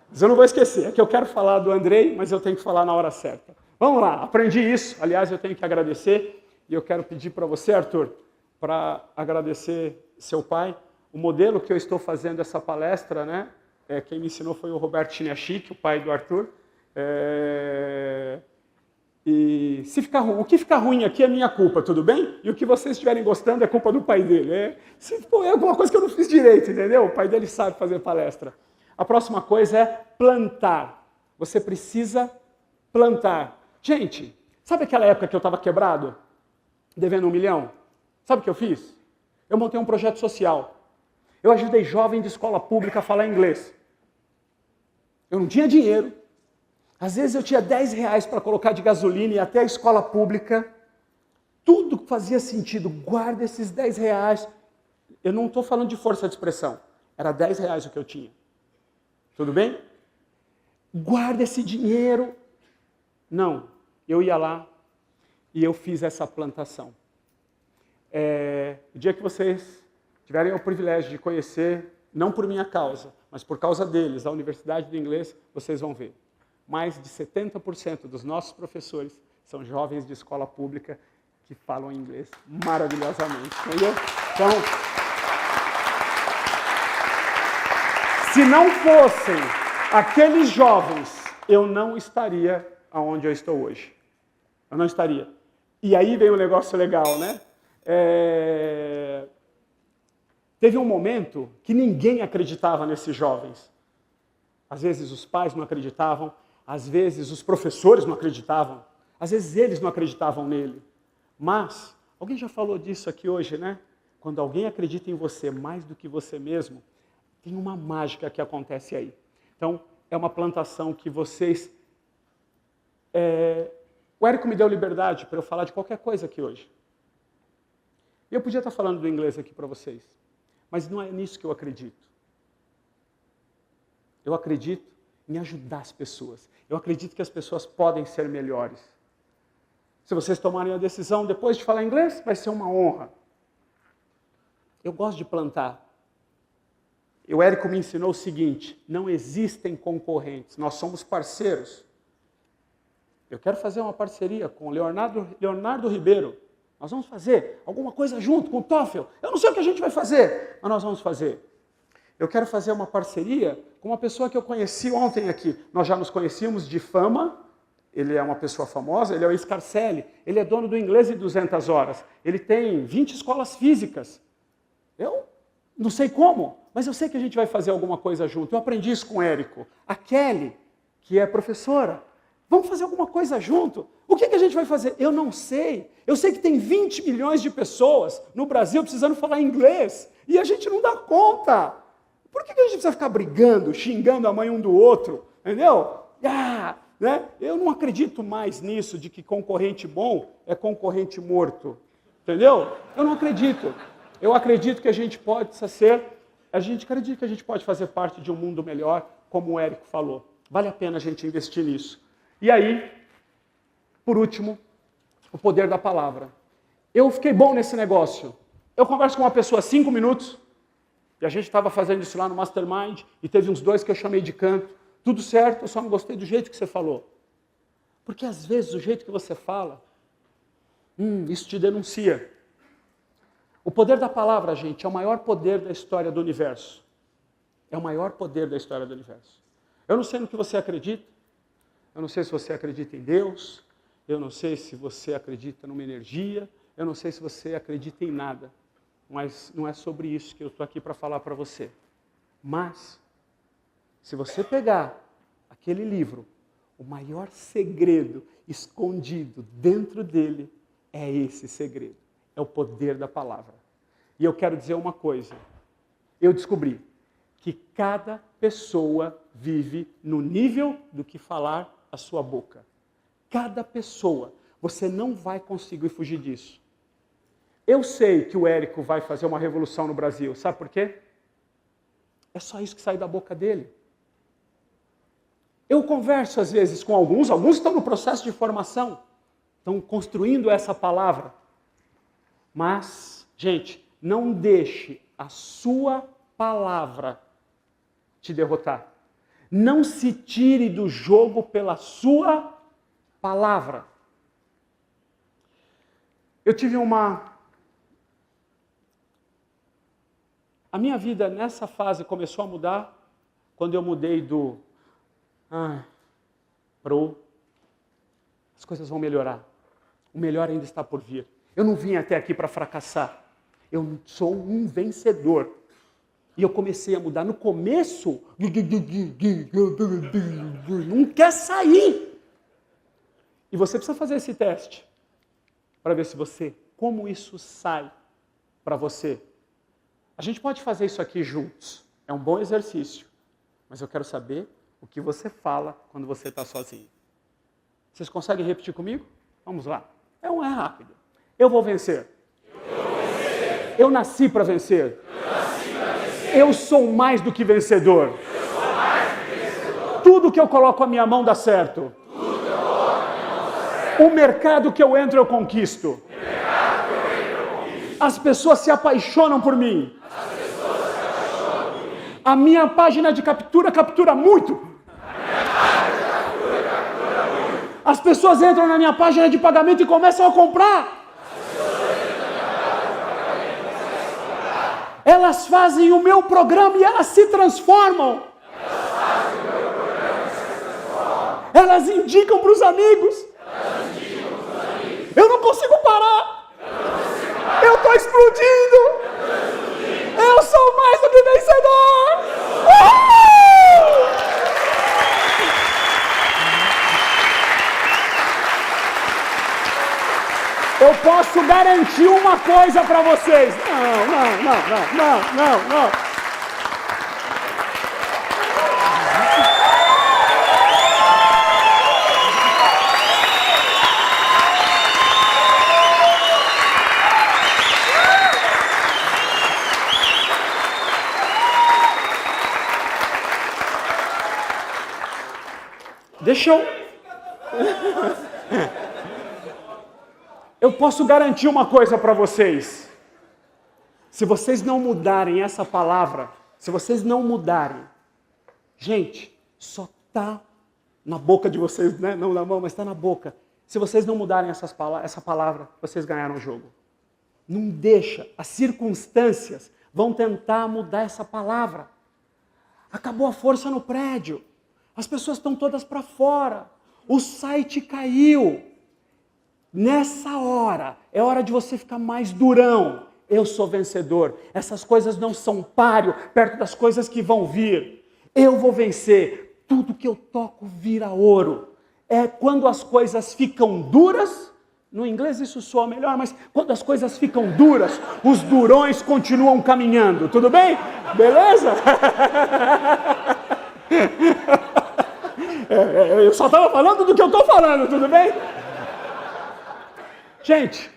Mas eu não vou esquecer, é que eu quero falar do Andrei, mas eu tenho que falar na hora certa. Vamos lá, aprendi isso. Aliás, eu tenho que agradecer, e eu quero pedir para você, Arthur, para agradecer seu pai. O modelo que eu estou fazendo essa palestra, né? Quem me ensinou foi o Roberto Chiniachik, o pai do Arthur. E se ficar ruim, o que ficar ruim aqui é minha culpa, tudo bem? E o que vocês estiverem gostando é culpa do pai dele. Se for alguma coisa que eu não fiz direito, entendeu? O pai dele sabe fazer palestra. A próxima coisa é plantar. Você precisa plantar. Gente, sabe aquela época que eu estava quebrado? Devendo 1 milhão? Sabe o que eu fiz? Eu montei um projeto social. Eu ajudei jovem de escola pública a falar inglês. Eu não tinha dinheiro. Às vezes eu tinha 10 reais para colocar de gasolina e ir até a escola pública. Tudo fazia sentido. Guarda esses 10 reais. Eu não estou falando de força de expressão. Era 10 reais o que eu tinha. Tudo bem? Guarda esse dinheiro. Não, eu ia lá e eu fiz essa plantação. O dia que vocês tiverem o privilégio de conhecer, não por minha causa, mas por causa deles, a Universidade do Inglês, vocês vão ver. Mais de 70% dos nossos professores são jovens de escola pública que falam inglês maravilhosamente, entendeu? Então, se não fossem aqueles jovens, eu não estaria onde eu estou hoje. Eu não estaria. E aí vem um negócio legal, né? Teve um momento que ninguém acreditava nesses jovens. Às vezes os pais não acreditavam, às vezes os professores não acreditavam, às vezes eles não acreditavam nele. Mas, alguém já falou disso aqui hoje, né? Quando alguém acredita em você mais do que você mesmo, tem uma mágica que acontece aí. Então, é uma plantação que vocês... O Érico me deu liberdade para eu falar de qualquer coisa aqui hoje. Eu podia estar falando do inglês aqui para vocês, mas não é nisso que eu acredito. Eu acredito em ajudar as pessoas. Eu acredito que as pessoas podem ser melhores. Se vocês tomarem a decisão depois de falar inglês, vai ser uma honra. Eu gosto de plantar. O Érico me ensinou o seguinte: não existem concorrentes, nós somos parceiros. Eu quero fazer uma parceria com Leonardo Ribeiro, Nós vamos fazer alguma coisa junto com o TOEFL. Eu não sei o que a gente vai fazer, mas nós vamos fazer. Eu quero fazer uma parceria com uma pessoa que eu conheci ontem aqui. Nós já nos conhecíamos de fama. Ele é uma pessoa famosa, ele é o Scarcelli. Ele é dono do Inglês em 200 horas. Ele tem 20 escolas físicas. Eu não sei como, mas eu sei que a gente vai fazer alguma coisa junto. Eu aprendi isso com o Érico. A Kelly, que é professora. Vamos fazer alguma coisa junto. O que a gente vai fazer? Eu não sei. Eu sei que tem 20 milhões de pessoas no Brasil precisando falar inglês. E a gente não dá conta. Por que a gente precisa ficar brigando, xingando a mãe um do outro? Entendeu? Né? Eu não acredito mais nisso, de que concorrente bom é concorrente morto. Entendeu? Eu não acredito. Eu acredito que a gente pode acredita que a gente pode fazer parte de um mundo melhor, como o Érico falou. Vale a pena a gente investir nisso. E aí, por último, o poder da palavra. Eu fiquei bom nesse negócio. Eu converso com uma pessoa 5 minutos, e a gente estava fazendo isso lá no Mastermind, e teve uns 2 que eu chamei de canto. Tudo certo, eu só não gostei do jeito que você falou. Porque às vezes o jeito que você fala, isso te denuncia. O poder da palavra, gente, é o maior poder da história do universo. É o maior poder da história do universo. Eu não sei no que você acredita. Eu não sei se você acredita em Deus. Eu não sei se você acredita numa energia. Eu não sei se você acredita em nada. Mas não é sobre isso que eu estou aqui para falar para você. Mas, se você pegar aquele livro, o maior segredo escondido dentro dele é esse segredo. É o poder da palavra. E eu quero dizer uma coisa. Eu descobri que cada pessoa vive no nível do que falar a sua boca. Cada pessoa. Você não vai conseguir fugir disso. Eu sei que o Érico vai fazer uma revolução no Brasil. Sabe por quê? É só isso que sai da boca dele. Eu converso às vezes com alguns estão no processo de formação, estão construindo essa palavra. Mas, gente, não deixe a sua palavra te derrotar. Não se tire do jogo pela sua palavra. Eu tive A minha vida nessa fase começou a mudar quando eu mudei do pro. As coisas vão melhorar. O melhor ainda está por vir. Eu não vim até aqui para fracassar. Eu sou um vencedor. E eu comecei a mudar. No começo, não quer sair. E você precisa fazer esse teste para ver como isso sai para você. A gente pode fazer isso aqui juntos. É um bom exercício. Mas eu quero saber o que você fala quando você está sozinho. Vocês conseguem repetir comigo? Vamos lá. É rápido. Eu vou vencer. Eu nasci para vencer. Eu sou mais do que vencedor. Tudo que eu coloco a minha mão dá certo. O mercado que eu entro eu conquisto. As pessoas se apaixonam por mim. A minha página de captura muito. As pessoas entram na minha página de pagamento e começam a comprar. Elas fazem o meu programa e elas se transformam. Elas indicam para os amigos. Eu não consigo parar. Eu estou explodindo. Eu sou mais do que vencedor. Eu posso garantir uma coisa para vocês. Não. Deixa eu... Eu posso garantir uma coisa para vocês. Se vocês não mudarem essa palavra, se vocês não mudarem, gente, só está na boca de vocês, né? Não na mão, mas está na boca. Se vocês não mudarem essa palavra, vocês ganharam o jogo. Não deixa. As circunstâncias vão tentar mudar essa palavra. Acabou a força no prédio. As pessoas estão todas para fora. O site caiu. Nessa hora, é hora de você ficar mais durão. Eu sou vencedor. Essas coisas não são páreo perto das coisas que vão vir. Eu vou vencer. Tudo que eu toco vira ouro. É quando as coisas ficam duras, no inglês isso soa melhor, mas quando as coisas ficam duras, os durões continuam caminhando. Tudo bem? Beleza? Eu só estava falando do que eu estou falando, tudo bem? Gente,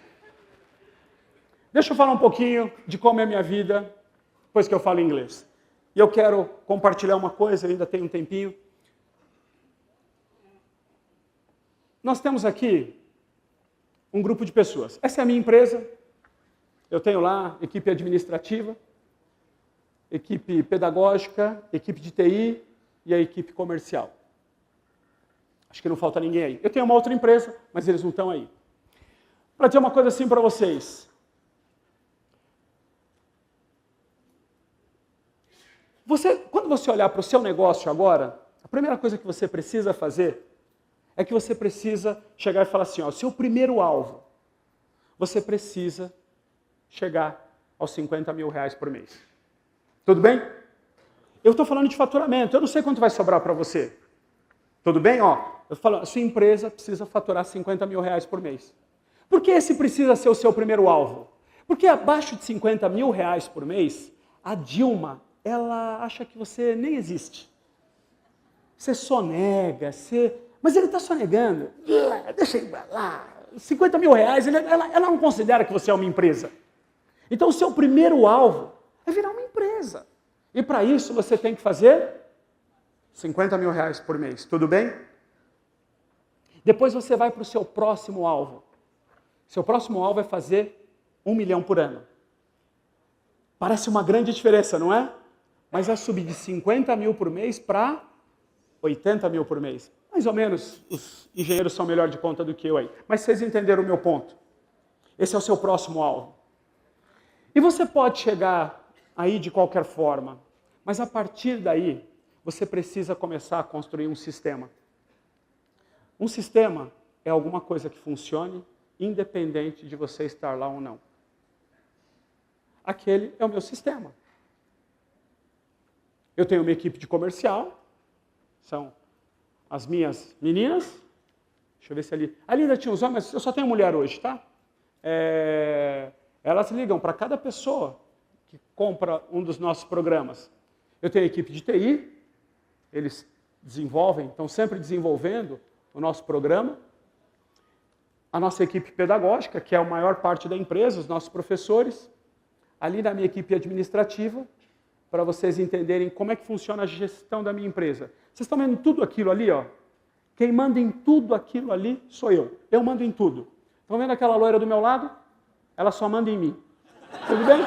deixa eu falar um pouquinho de como é a minha vida depois que eu falo inglês. E eu quero compartilhar uma coisa, eu ainda tenho um tempinho. Nós temos aqui um grupo de pessoas. Essa é a minha empresa. Eu tenho lá equipe administrativa, equipe pedagógica, equipe de TI e a equipe comercial. Acho que não falta ninguém aí. Eu tenho uma outra empresa, mas eles não estão aí. Para dizer uma coisa assim para vocês. Quando você olhar para o seu negócio agora, a primeira coisa que você precisa fazer é que você precisa chegar e falar assim, ó, o seu primeiro alvo, você precisa chegar aos 50 mil reais por mês. Tudo bem? Eu estou falando de faturamento, eu não sei quanto vai sobrar para você. Tudo bem? Ó, eu falo, a sua empresa precisa faturar 50 mil reais por mês. Por que esse precisa ser o seu primeiro alvo? Porque abaixo de 50 mil reais por mês, a Dilma, ela acha que você nem existe. Você sonega, mas ele está sonegando. Deixa ele lá. 50 mil reais, ela não considera que você é uma empresa. Então, o seu primeiro alvo é virar uma empresa. E para isso, você tem que fazer 50 mil reais por mês. Tudo bem? Depois você vai para o seu próximo alvo. Seu próximo alvo é fazer 1 milhão por ano. Parece uma grande diferença, não é? Mas é subir de 50 mil por mês para 80 mil por mês. Mais ou menos, os engenheiros são melhor de conta do que eu aí. Mas vocês entenderam o meu ponto. Esse é o seu próximo alvo. E você pode chegar aí de qualquer forma, mas a partir daí, você precisa começar a construir um sistema. Um sistema é alguma coisa que funcione, independente de você estar lá ou não. Aquele é o meu sistema. Eu tenho uma equipe de comercial, são as minhas meninas. Deixa eu ver se ali ainda tinha os homens, mas eu só tenho mulher hoje, tá? Elas ligam para cada pessoa que compra um dos nossos programas. Eu tenho a equipe de TI, eles desenvolvem, estão sempre desenvolvendo o nosso programa. A nossa equipe pedagógica, que é a maior parte da empresa, os nossos professores. Ali na minha equipe administrativa, para vocês entenderem como é que funciona a gestão da minha empresa. Vocês estão vendo tudo aquilo ali, ó? Quem manda em tudo aquilo ali sou eu. Eu mando em tudo. Estão vendo aquela loira do meu lado? Ela só manda em mim. Tudo bem?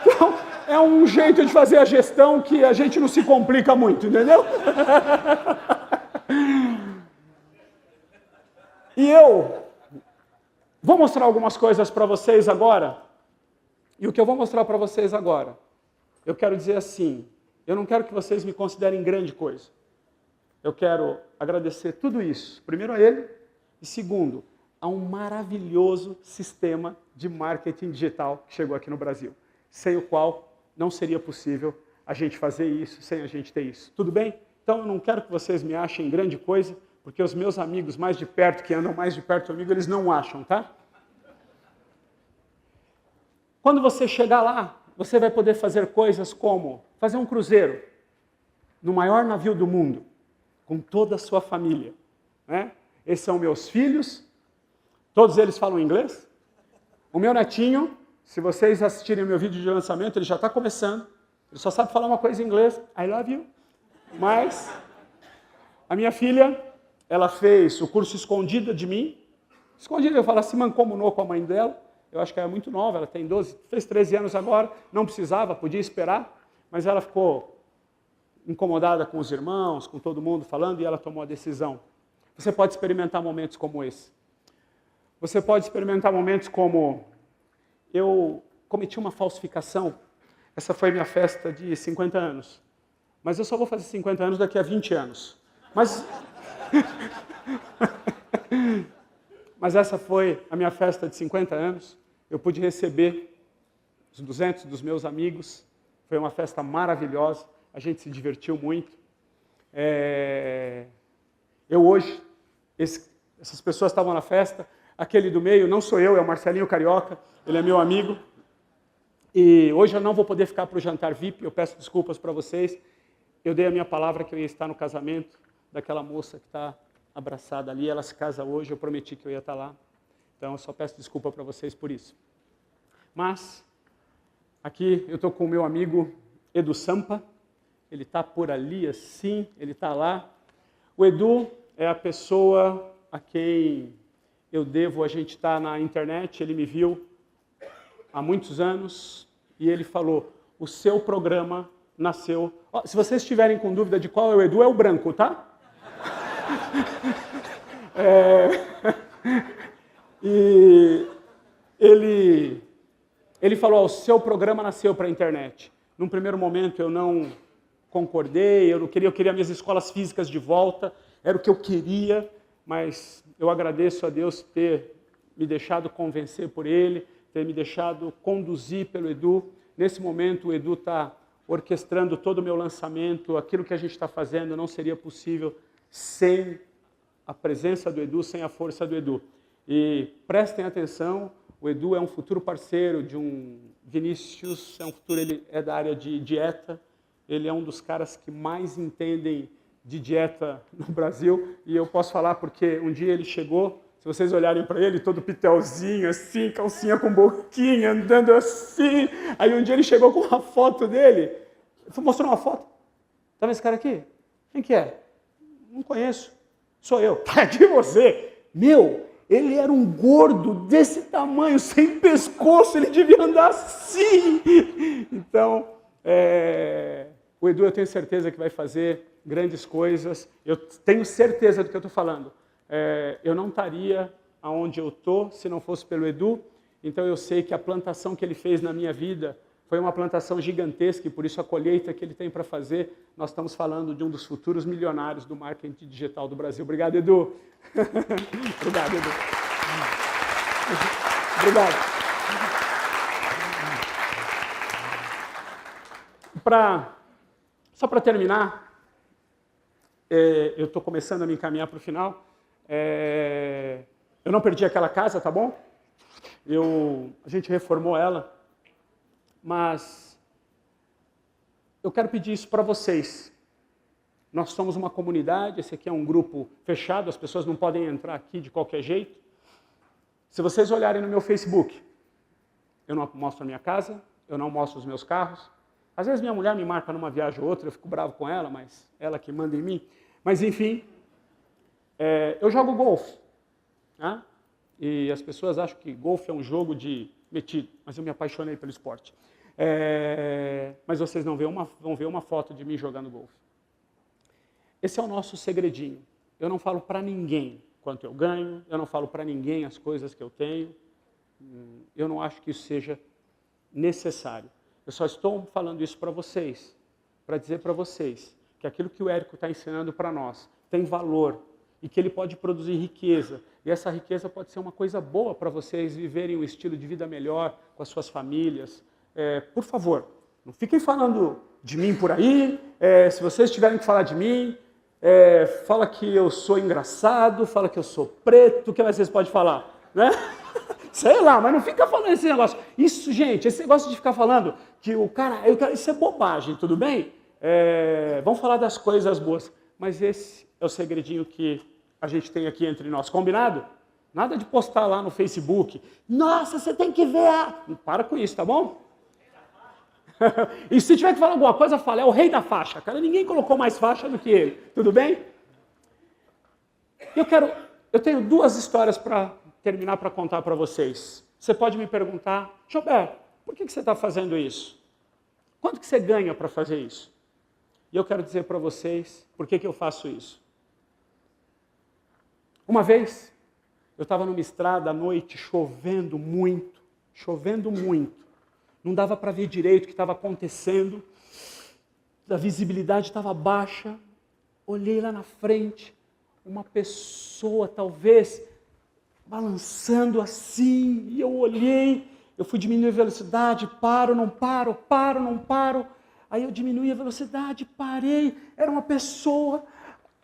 Então, é um jeito de fazer a gestão que a gente não se complica muito, entendeu? E eu vou mostrar algumas coisas para vocês agora. E o que eu vou mostrar para vocês agora, eu quero dizer assim, eu não quero que vocês me considerem grande coisa. Eu quero agradecer tudo isso, primeiro a ele, e segundo, a um maravilhoso sistema de marketing digital que chegou aqui no Brasil, sem o qual não seria possível a gente fazer isso, sem a gente ter isso. Tudo bem? Então eu não quero que vocês me achem grande coisa, porque os meus amigos mais de perto, que andam mais de perto comigo, eles não acham, tá? Quando você chegar lá, você vai poder fazer coisas como fazer um cruzeiro no maior navio do mundo, com toda a sua família. Né? Esses são meus filhos, todos eles falam inglês. O meu netinho, se vocês assistirem o meu vídeo de lançamento, ele já está começando. Ele só sabe falar uma coisa em inglês, I love you. Mas a minha filha, ela fez o curso escondida de mim. Escondida, eu falo, se mancomunou com a mãe dela. Eu acho que ela é muito nova, ela tem 12, fez 13 anos agora, não precisava, podia esperar, mas ela ficou incomodada com os irmãos, com todo mundo falando, e ela tomou a decisão. Você pode experimentar momentos como esse. Você pode experimentar momentos como eu cometi uma falsificação. Essa foi minha festa de 50 anos. Mas eu só vou fazer 50 anos daqui a 20 anos. Mas essa foi a minha festa de 50 anos. Eu pude receber os 200 dos meus amigos. Foi uma festa maravilhosa. A gente se divertiu muito. Eu hoje, essas pessoas estavam na festa. Aquele do meio não sou eu, é o Marcelinho Carioca. Ele é meu amigo. E hoje eu não vou poder ficar para o jantar VIP. Eu peço desculpas para vocês. Eu dei a minha palavra que eu ia estar no casamento daquela moça que está abraçada ali. Ela se casa hoje, eu prometi que eu ia estar lá. Então eu só peço desculpa para vocês por isso. Mas, aqui eu estou com o meu amigo Edu Sampa. Ele está por ali assim, ele está lá. O Edu é a pessoa a quem eu devo, a gente está na internet, ele me viu há muitos anos e ele falou, o seu programa nasceu... se vocês estiverem com dúvida de qual é o Edu, é o branco, tá? E ele falou, o seu programa nasceu para a internet. Num primeiro momento eu não concordei, eu queria minhas escolas físicas de volta, era o que eu queria, mas eu agradeço a Deus ter me deixado convencer por ele, ter me deixado conduzir pelo Edu. Nesse momento o Edu está orquestrando todo o meu lançamento, aquilo que a gente está fazendo não seria possível sem a presença do Edu, sem a força do Edu. E prestem atenção, o Edu é um futuro parceiro de um Vinícius, ele é da área de dieta, ele é um dos caras que mais entendem de dieta no Brasil, e eu posso falar porque um dia ele chegou, se vocês olharem para ele, todo pitelzinho, assim, calcinha com boquinha, andando assim, aí um dia ele chegou com uma foto dele, mostrou uma foto, tá vendo esse cara aqui? Quem que é? Não conheço, sou eu. É de você. Meu, ele era um gordo desse tamanho, sem pescoço, ele devia andar assim. Então, o Edu eu tenho certeza que vai fazer grandes coisas, eu tenho certeza do que eu estou falando. Eu não estaria onde eu estou se não fosse pelo Edu, então eu sei que a plantação que ele fez na minha vida foi uma plantação gigantesca e por isso a colheita que ele tem para fazer, nós estamos falando de um dos futuros milionários do marketing digital do Brasil. Obrigado, Edu. Obrigado, Edu. Obrigado. Só para terminar, eu estou começando a me encaminhar para o final. Eu não perdi aquela casa, tá bom? A gente reformou ela, mas eu quero pedir isso para vocês. Nós somos uma comunidade, esse aqui é um grupo fechado, as pessoas não podem entrar aqui de qualquer jeito. Se vocês olharem no meu Facebook, eu não mostro a minha casa, eu não mostro os meus carros. Às vezes minha mulher me marca numa viagem ou outra, eu fico bravo com ela, mas ela que manda em mim. Mas enfim, eu jogo golfe. Né? E as pessoas acham que golfe é um jogo de metido, mas eu me apaixonei pelo esporte. Mas vocês não vão ver uma foto de mim jogando golfe. Esse é o nosso segredinho. Eu não falo para ninguém quanto eu ganho, eu não falo para ninguém as coisas que eu tenho. Eu não acho que isso seja necessário. Eu só estou falando isso para vocês, para dizer para vocês que aquilo que o Érico está ensinando para nós tem valor e que ele pode produzir riqueza. E essa riqueza pode ser uma coisa boa para vocês viverem um estilo de vida melhor com as suas famílias. Por favor, não fiquem falando de mim por aí. Se vocês tiverem que falar de mim, fala que eu sou engraçado, fala que eu sou preto, o que mais vocês podem falar? Né? Sei lá, mas não fica falando esse negócio. Isso, gente, esse negócio de ficar falando que o cara, isso é bobagem, tudo bem? Vamos falar das coisas boas. Mas esse é o segredinho que a gente tem aqui entre nós. Combinado? Nada de postar lá no Facebook. Nossa, você tem que ver a... Para com isso, tá bom? E se tiver que falar alguma coisa, fala, é o rei da faixa. Cara, ninguém colocou mais faixa do que ele. Tudo bem? Eu tenho duas histórias para terminar para contar para vocês. Você pode me perguntar, Gilberto, por que você está fazendo isso? Quanto que você ganha para fazer isso? E eu quero dizer para vocês por que eu faço isso. Uma vez, eu estava numa estrada à noite, chovendo muito, chovendo muito. Não dava para ver direito o que estava acontecendo. A visibilidade estava baixa. Olhei lá na frente, uma pessoa talvez balançando assim, e eu olhei, eu fui diminuir a velocidade, paro, não paro, paro, não paro. Aí eu diminui a velocidade, parei, era uma pessoa.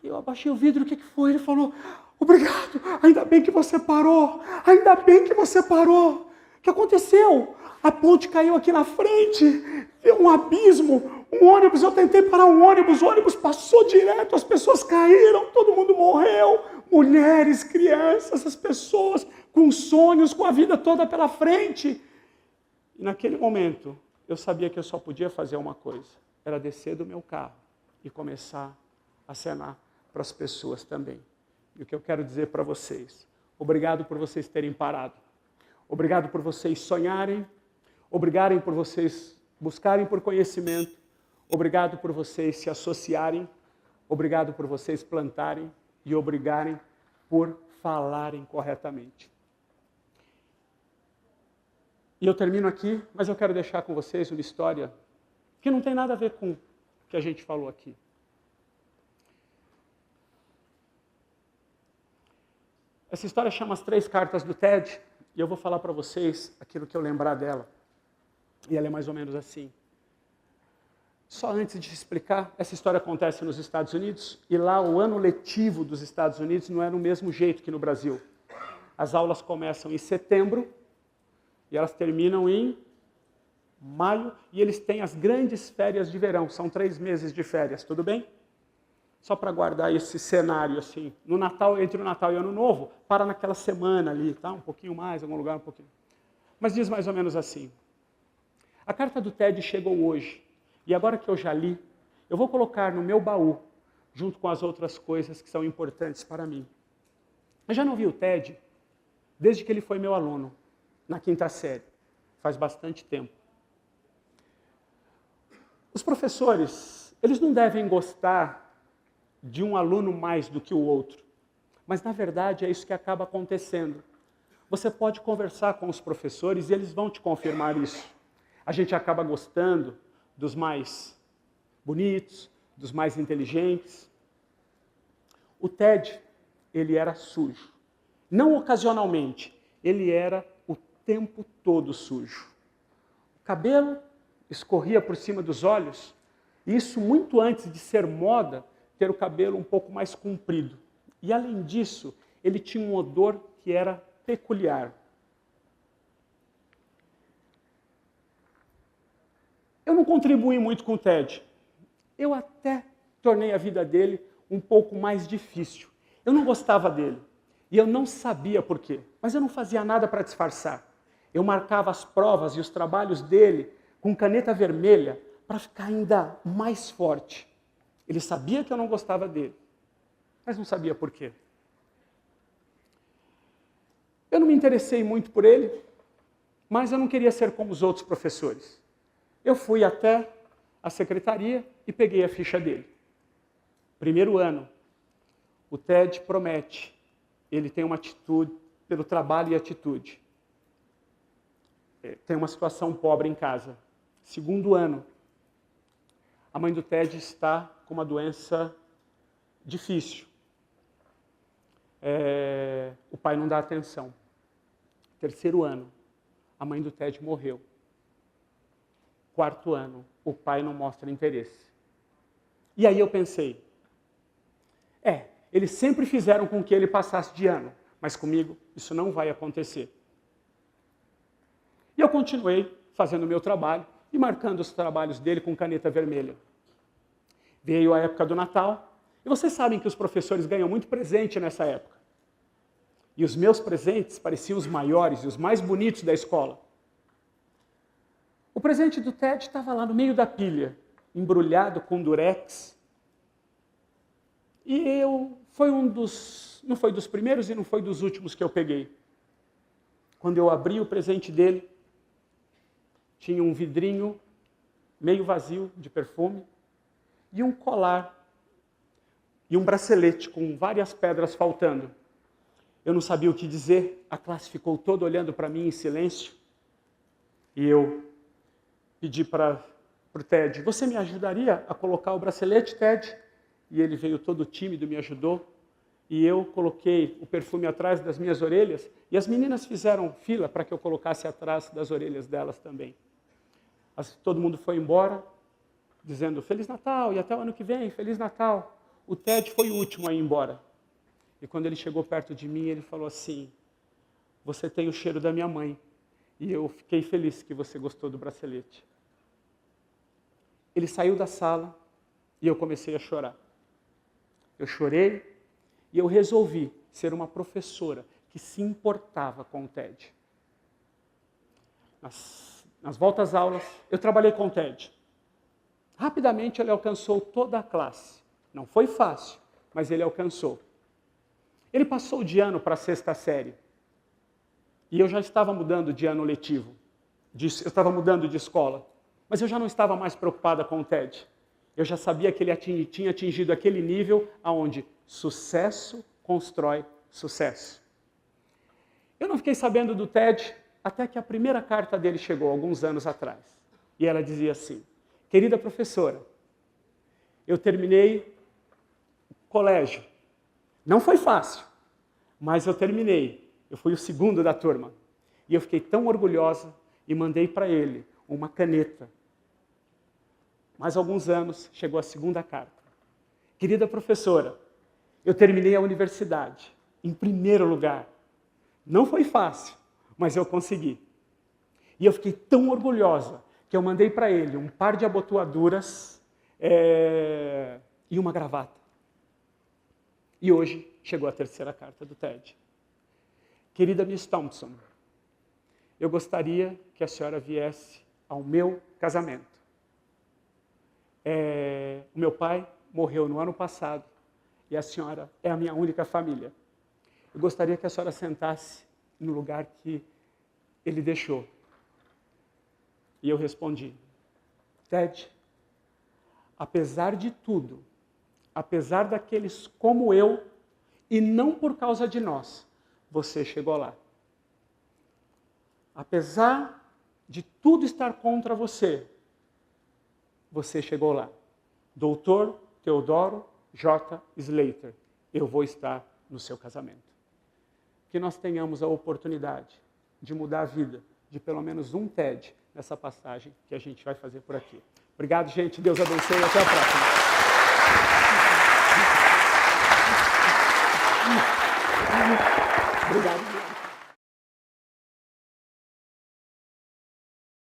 Eu abaixei o vidro, o que foi? Ele falou, obrigado, ainda bem que você parou, ainda bem que você parou. O que aconteceu? A ponte caiu aqui na frente, deu um abismo, um ônibus, eu tentei parar o ônibus passou direto, as pessoas caíram, todo mundo morreu, mulheres, crianças, as pessoas com sonhos, com a vida toda pela frente. E naquele momento, eu sabia que eu só podia fazer uma coisa, era descer do meu carro e começar a acenar para as pessoas também. E o que eu quero dizer para vocês, obrigado por vocês terem parado, obrigado por vocês sonharem, obrigado por vocês buscarem por conhecimento, obrigado por vocês se associarem, obrigado por vocês plantarem e obrigarem por falarem corretamente. E eu termino aqui, mas eu quero deixar com vocês uma história que não tem nada a ver com o que a gente falou aqui. Essa história chama As Três Cartas do Ted, e eu vou falar para vocês aquilo que eu lembrar dela. E ela é mais ou menos assim. Só antes de explicar, essa história acontece nos Estados Unidos, e lá o ano letivo dos Estados Unidos não é do mesmo jeito que no Brasil. As aulas começam em setembro, e elas terminam em maio, e eles têm as grandes férias de verão, são 3 meses de férias, tudo bem? Só para guardar esse cenário assim, no Natal, entre o Natal e o Ano Novo, para naquela semana ali, tá? Um pouquinho mais, em algum lugar um pouquinho. Mas diz mais ou menos assim, a carta do Ted chegou hoje, e agora que eu já li, eu vou colocar no meu baú, junto com as outras coisas que são importantes para mim. Eu já não vi o Ted desde que ele foi meu aluno, na 5ª série, faz bastante tempo. Os professores, eles não devem gostar de um aluno mais do que o outro, mas na verdade é isso que acaba acontecendo. Você pode conversar com os professores e eles vão te confirmar isso. A gente acaba gostando dos mais bonitos, dos mais inteligentes. O Ted, ele era sujo. Não ocasionalmente, ele era o tempo todo sujo. O cabelo escorria por cima dos olhos, e isso muito antes de ser moda, ter o cabelo um pouco mais comprido. E além disso, ele tinha um odor que era peculiar. Eu não contribuí muito com o Ted. Eu até tornei a vida dele um pouco mais difícil. Eu não gostava dele. E eu não sabia por quê. Mas eu não fazia nada para disfarçar. Eu marcava as provas e os trabalhos dele com caneta vermelha para ficar ainda mais forte. Ele sabia que eu não gostava dele, mas não sabia por quê. Eu não me interessei muito por ele, mas eu não queria ser como os outros professores. Eu fui até a secretaria e peguei a ficha dele. Primeiro ano, o Ted promete, ele tem uma atitude, pelo trabalho e atitude. Tem uma situação pobre em casa. Segundo ano, a mãe do Ted está com uma doença difícil. O pai não dá atenção. Terceiro ano, a mãe do Ted morreu. Quarto ano, o pai não mostra interesse. E aí eu pensei, eles sempre fizeram com que ele passasse de ano, mas comigo isso não vai acontecer. E eu continuei fazendo o meu trabalho e marcando os trabalhos dele com caneta vermelha. Veio a época do Natal, e vocês sabem que os professores ganham muito presente nessa época. E os meus presentes pareciam os maiores e os mais bonitos da escola. O presente do Ted estava lá no meio da pilha, embrulhado com durex. E não foi dos primeiros e não foi dos últimos que eu peguei. Quando eu abri o presente dele, tinha um vidrinho meio vazio de perfume, e um colar, e um bracelete com várias pedras faltando. Eu não sabia o que dizer, a classe ficou toda olhando para mim em silêncio. E eu pedi para o Ted, você me ajudaria a colocar o bracelete, Ted? E ele veio todo tímido, me ajudou. E eu coloquei o perfume atrás das minhas orelhas, e as meninas fizeram fila para que eu colocasse atrás das orelhas delas também. Todo mundo foi embora, dizendo Feliz Natal, e até o ano que vem, Feliz Natal. O Ted foi o último a ir embora. E quando ele chegou perto de mim, ele falou assim, você tem o cheiro da minha mãe. E eu fiquei feliz que você gostou do bracelete. Ele saiu da sala e eu comecei a chorar. Eu chorei e eu resolvi ser uma professora que se importava com o Ted. Nas voltas às aulas, eu trabalhei com o Ted. Rapidamente ele alcançou toda a classe. Não foi fácil, mas ele alcançou. Ele passou de ano para a 6ª série. E eu já estava mudando de ano letivo. Eu estava mudando de escola. Mas eu já não estava mais preocupada com o Ted. Eu já sabia que ele tinha atingido aquele nível onde sucesso constrói sucesso. Eu não fiquei sabendo do Ted até que a primeira carta dele chegou, alguns anos atrás. E ela dizia assim, querida professora, eu terminei o colégio. Não foi fácil, mas eu terminei. Eu fui o segundo da turma. E eu fiquei tão orgulhosa e mandei para ele uma caneta. Mais alguns anos, chegou a segunda carta. Querida professora, eu terminei a universidade, em primeiro lugar. Não foi fácil, mas eu consegui. E eu fiquei tão orgulhosa que eu mandei para ele um par de abotoaduras e uma gravata. E hoje chegou a terceira carta do Ted. Querida Miss Thompson, eu gostaria que a senhora viesse ao meu casamento. O meu pai morreu no ano passado e a senhora é a minha única família. Eu gostaria que a senhora sentasse no lugar que ele deixou. E eu respondi, Ted, apesar de tudo, apesar daqueles como eu, e não por causa de nós, você chegou lá. Apesar de tudo estar contra você, você chegou lá. Doutor Teodoro J. Slater, eu vou estar no seu casamento. Que nós tenhamos a oportunidade de mudar a vida de pelo menos um TED nessa passagem que a gente vai fazer por aqui. Obrigado, gente. Deus abençoe e até a próxima. Obrigado.